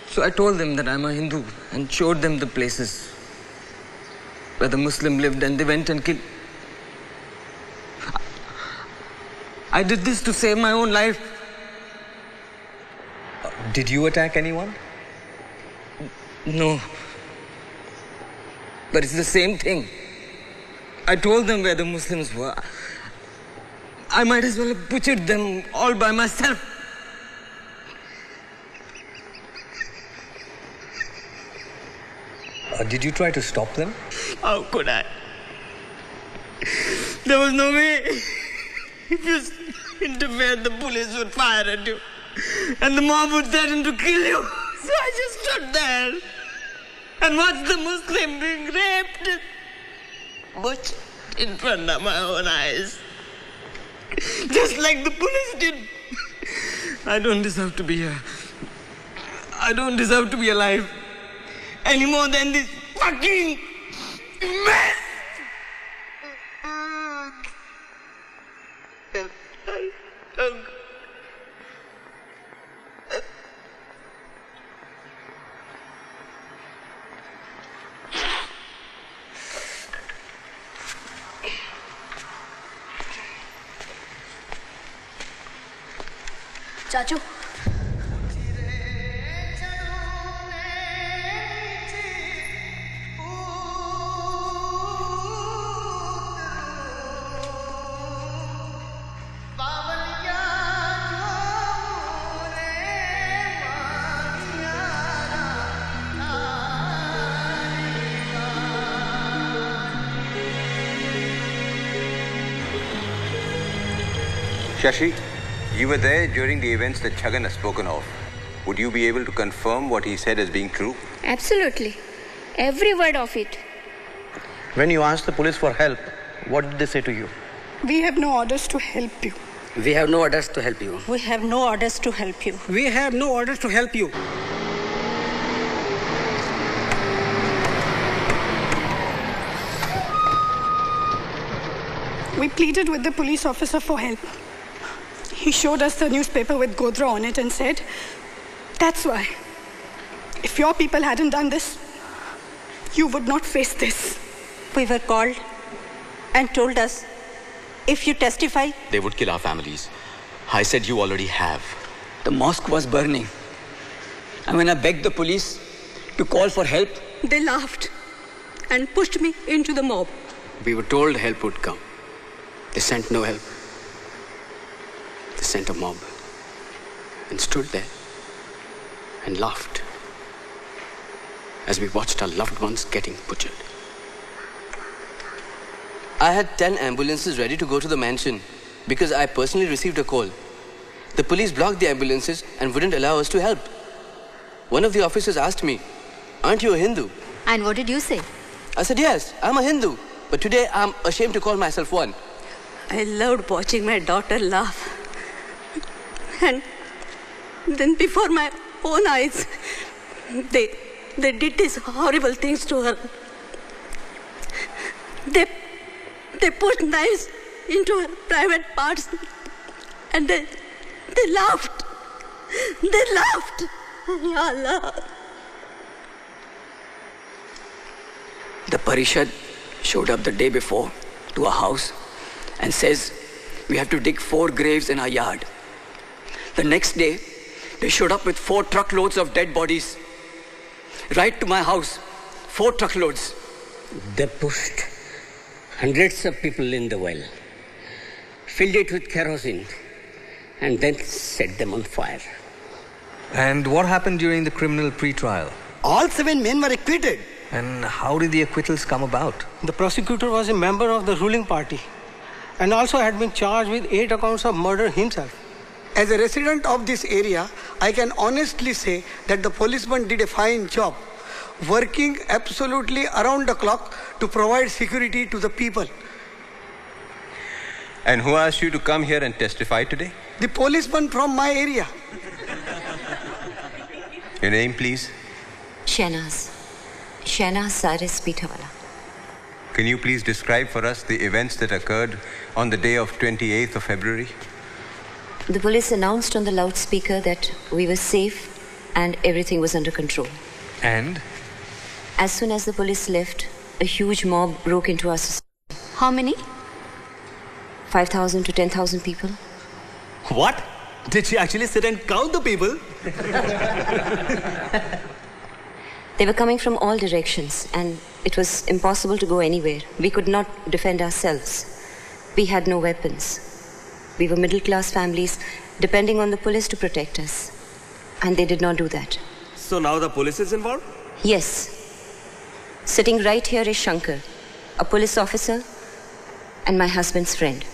[SPEAKER 3] So I told them that I'm a Hindu and showed them the places where the Muslim lived, and they went and killed. I did this to save my own life.
[SPEAKER 19] Did you attack anyone?
[SPEAKER 3] No. But it's the same thing. I told them where the Muslims were. I might as well have butchered them all by myself.
[SPEAKER 19] Did you try to stop them?
[SPEAKER 3] How could I? There was no way. If you interfered, the police would fire at you. And the mob would threaten to kill you. So I just stood there and watched the Muslim being raped, butchered in front of my own eyes. Just like the police did. I don't deserve to be here. I don't deserve to be alive. Any more than this fucking mess.
[SPEAKER 21] Chachu.
[SPEAKER 19] Shashi, you were there during the events that Chhagan has spoken of. Would you be able to confirm what he said as being true?
[SPEAKER 21] Absolutely. Every word of it.
[SPEAKER 14] When you asked the police for help, what did they say to you?
[SPEAKER 4] We have no orders to help you.
[SPEAKER 12] We have no orders to help you.
[SPEAKER 21] We have no orders to help you.
[SPEAKER 11] We have no orders to help you.
[SPEAKER 4] We pleaded with the police officer for help. He showed us the newspaper with Godra on it and said, "That's why. If your people hadn't done this, you would not face this."
[SPEAKER 21] We were called and told us, if you testify,
[SPEAKER 5] they would kill our families. I said, you already have.
[SPEAKER 3] The mosque was burning. And when I begged the police to call for help,
[SPEAKER 21] they laughed and pushed me into the mob.
[SPEAKER 12] We were told help would come. They sent no help. They sent a mob and stood there and laughed as we watched our loved ones getting butchered. I had 10 ambulances ready to go to the mansion because I personally received a call. The police blocked the ambulances and wouldn't allow us to help. One of the officers asked me, "Aren't you a Hindu?"
[SPEAKER 17] And what did you say?
[SPEAKER 12] I said, "Yes, I'm a Hindu, but today I'm ashamed to call myself one."
[SPEAKER 21] I loved watching my daughter laugh. And then before my own eyes, they did these horrible things to her. They put knives into her private parts and they laughed. They laughed. Ya Allah.
[SPEAKER 3] the Parishad showed up the day before to our house and says, we have to dig 4 graves in our yard. The next day, they showed up with 4 truckloads of dead bodies right to my house,
[SPEAKER 11] 4 truckloads. They pushed hundreds of people in the well, filled it with kerosene, and then set them on fire.
[SPEAKER 25] And what happened during the criminal pre-trial?
[SPEAKER 24] All 7 men were acquitted.
[SPEAKER 25] And how did the acquittals come about?
[SPEAKER 3] The prosecutor was a member of the ruling party and also had been charged with 8 accounts of murder himself.
[SPEAKER 24] As a resident of this area, I can honestly say that the policeman did a fine job, working absolutely around the clock to provide security to the people.
[SPEAKER 19] And who asked you to come here and testify today?
[SPEAKER 24] The policeman from my area.
[SPEAKER 19] Your name, please?
[SPEAKER 2] Shehnaz Saris Pitawala.
[SPEAKER 19] Can you please describe for us the events that occurred on the day of 28th of February?
[SPEAKER 2] The police announced on the loudspeaker that we were safe and everything was under control.
[SPEAKER 25] And?
[SPEAKER 2] As soon as the police left, a huge mob broke into our society.
[SPEAKER 17] How many?
[SPEAKER 2] 5,000 to 10,000 people.
[SPEAKER 5] What? Did she actually sit and count the people?
[SPEAKER 2] They were coming from all directions and it was impossible to go anywhere. We could not defend ourselves. We had no weapons. We were middle-class families depending on the police to protect us. And they did not do that.
[SPEAKER 5] So now the police is involved?
[SPEAKER 2] Yes. Sitting right here is Shankar, a police officer and my husband's friend.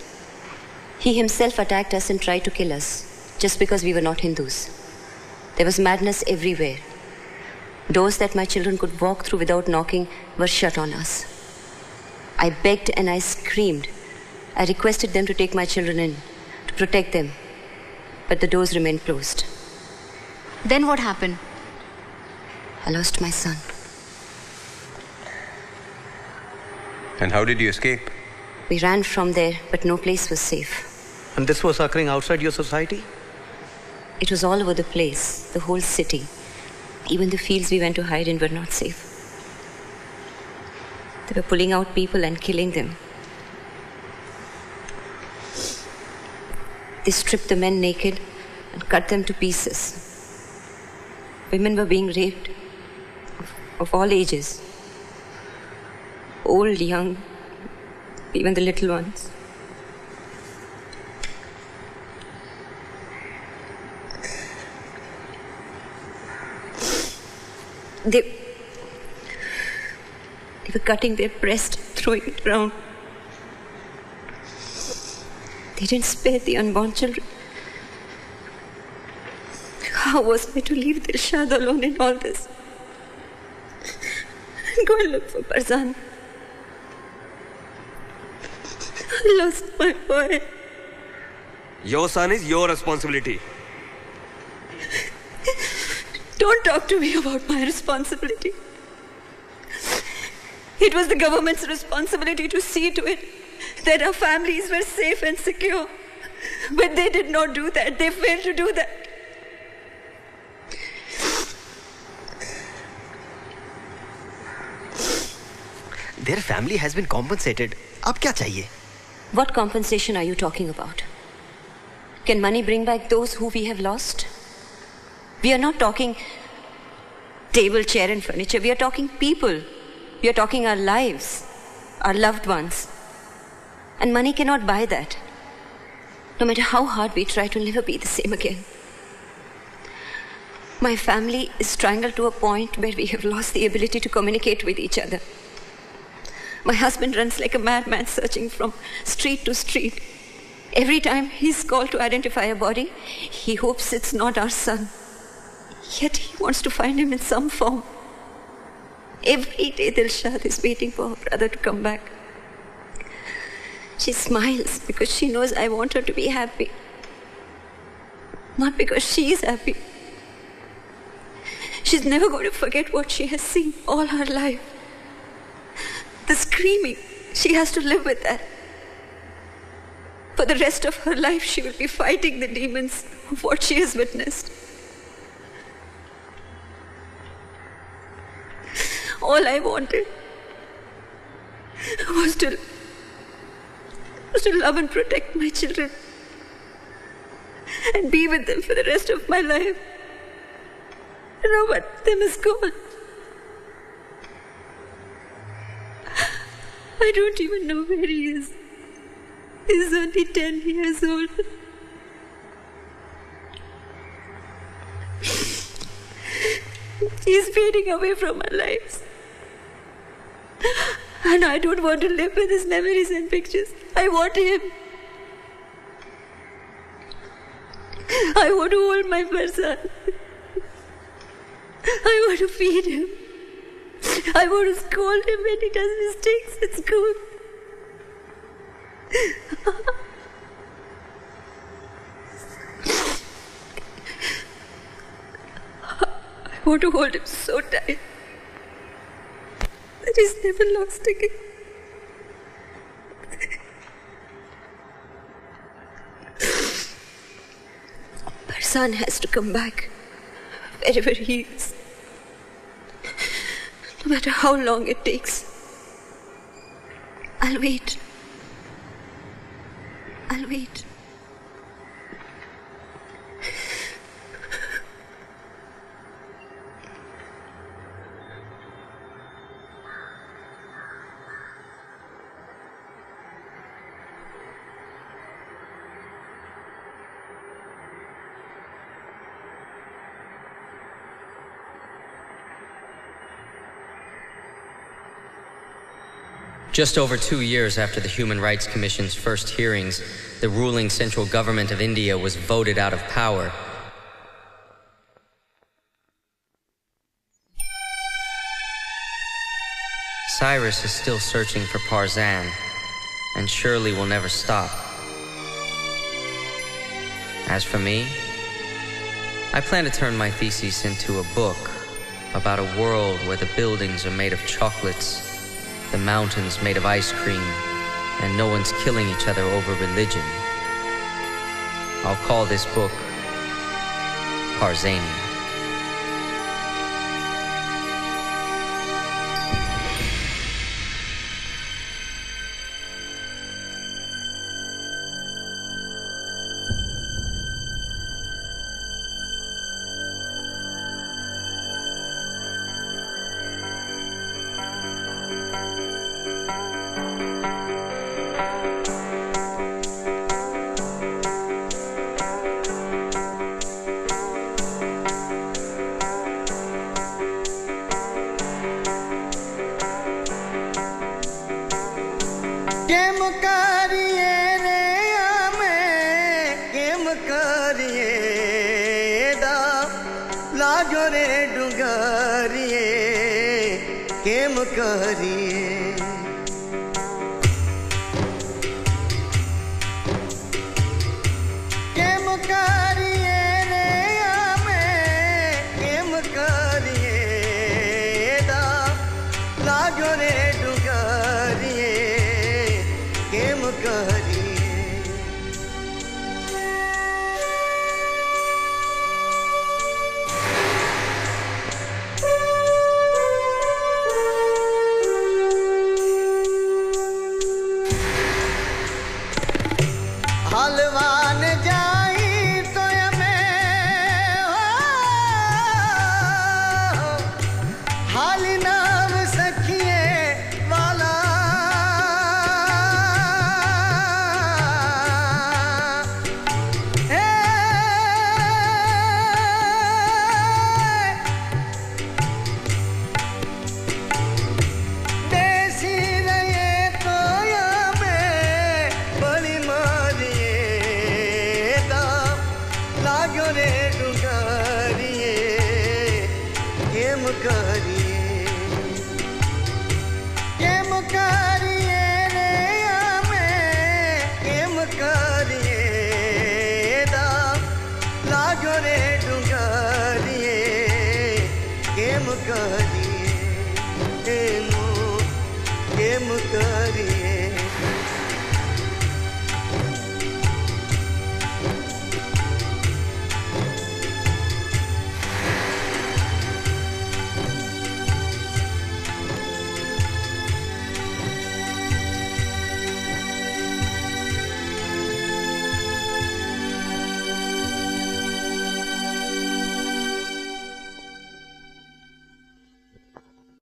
[SPEAKER 2] He himself attacked us and tried to kill us just because we were not Hindus. There was madness everywhere. Doors that my children could walk through without knocking were shut on us. I begged and I screamed. I requested them to take my children in, to protect them. But the doors remained closed.
[SPEAKER 17] Then what happened?
[SPEAKER 2] I lost my son.
[SPEAKER 19] And how did you escape?
[SPEAKER 2] We ran from there, but no place was safe.
[SPEAKER 14] And this was occurring outside your society?
[SPEAKER 2] It was all over the place, the whole city. Even the fields we went to hide in were not safe. They were pulling out people and killing them. They stripped the men naked and cut them to pieces. Women were being raped of all ages. Old, young, even the little ones. They were cutting their breast, throwing it around. They didn't spare the unborn children. How was I to leave Dilshad alone in all this? And go and look for Parzania. I lost my boy.
[SPEAKER 5] Your son is your responsibility.
[SPEAKER 2] Don't talk to me about my responsibility. It was the government's responsibility to see to it that our families were safe and secure. But they did not do that. They failed to do that.
[SPEAKER 5] Their family has been compensated. Ab kya chahiye?
[SPEAKER 2] What compensation are you talking about? Can money bring back those who we have lost? We are not talking table, chair and furniture. We are talking people. We are talking our lives, our loved ones. And money cannot buy that. No matter how hard we try, to never be the same again. My family is strangled to a point where we have lost the ability to communicate with each other. My husband runs like a madman searching from street to street. Every time he's called to identify a body, he hopes it's not our son. Yet he wants to find him in some form. Every day Dilshad is waiting for her brother to come back. She smiles because she knows I want her to be happy. Not because she is happy. She's never going to forget what she has seen all her life. The screaming, she has to live with that. For the rest of her life, she will be fighting the demons of what she has witnessed. All I wanted was to love and protect my children and be with them for the rest of my life. You know, but them is gone.
[SPEAKER 17] I don't even know where he is. He's only 10 years old. He's fading away from our lives. And I don't want to live with his memories and pictures. I want him. I want to hold my Parzan. I want to feed him. I want to scold him when he does mistakes at school. I want to hold him so tight that he's never lost again. Parzan has to come back wherever he is. No matter how long it takes. I'll wait. I'll wait.
[SPEAKER 1] Just over 2 years after the Human Rights Commission's first hearings, the ruling central government of India was voted out of power. Cyrus is still searching for Parzan, and surely will never stop. As for me, I plan to turn my thesis into a book about a world where the buildings are made of chocolates, the mountains made of ice cream, and no one's killing each other over religion. I'll call this book Parzania.
[SPEAKER 3] Game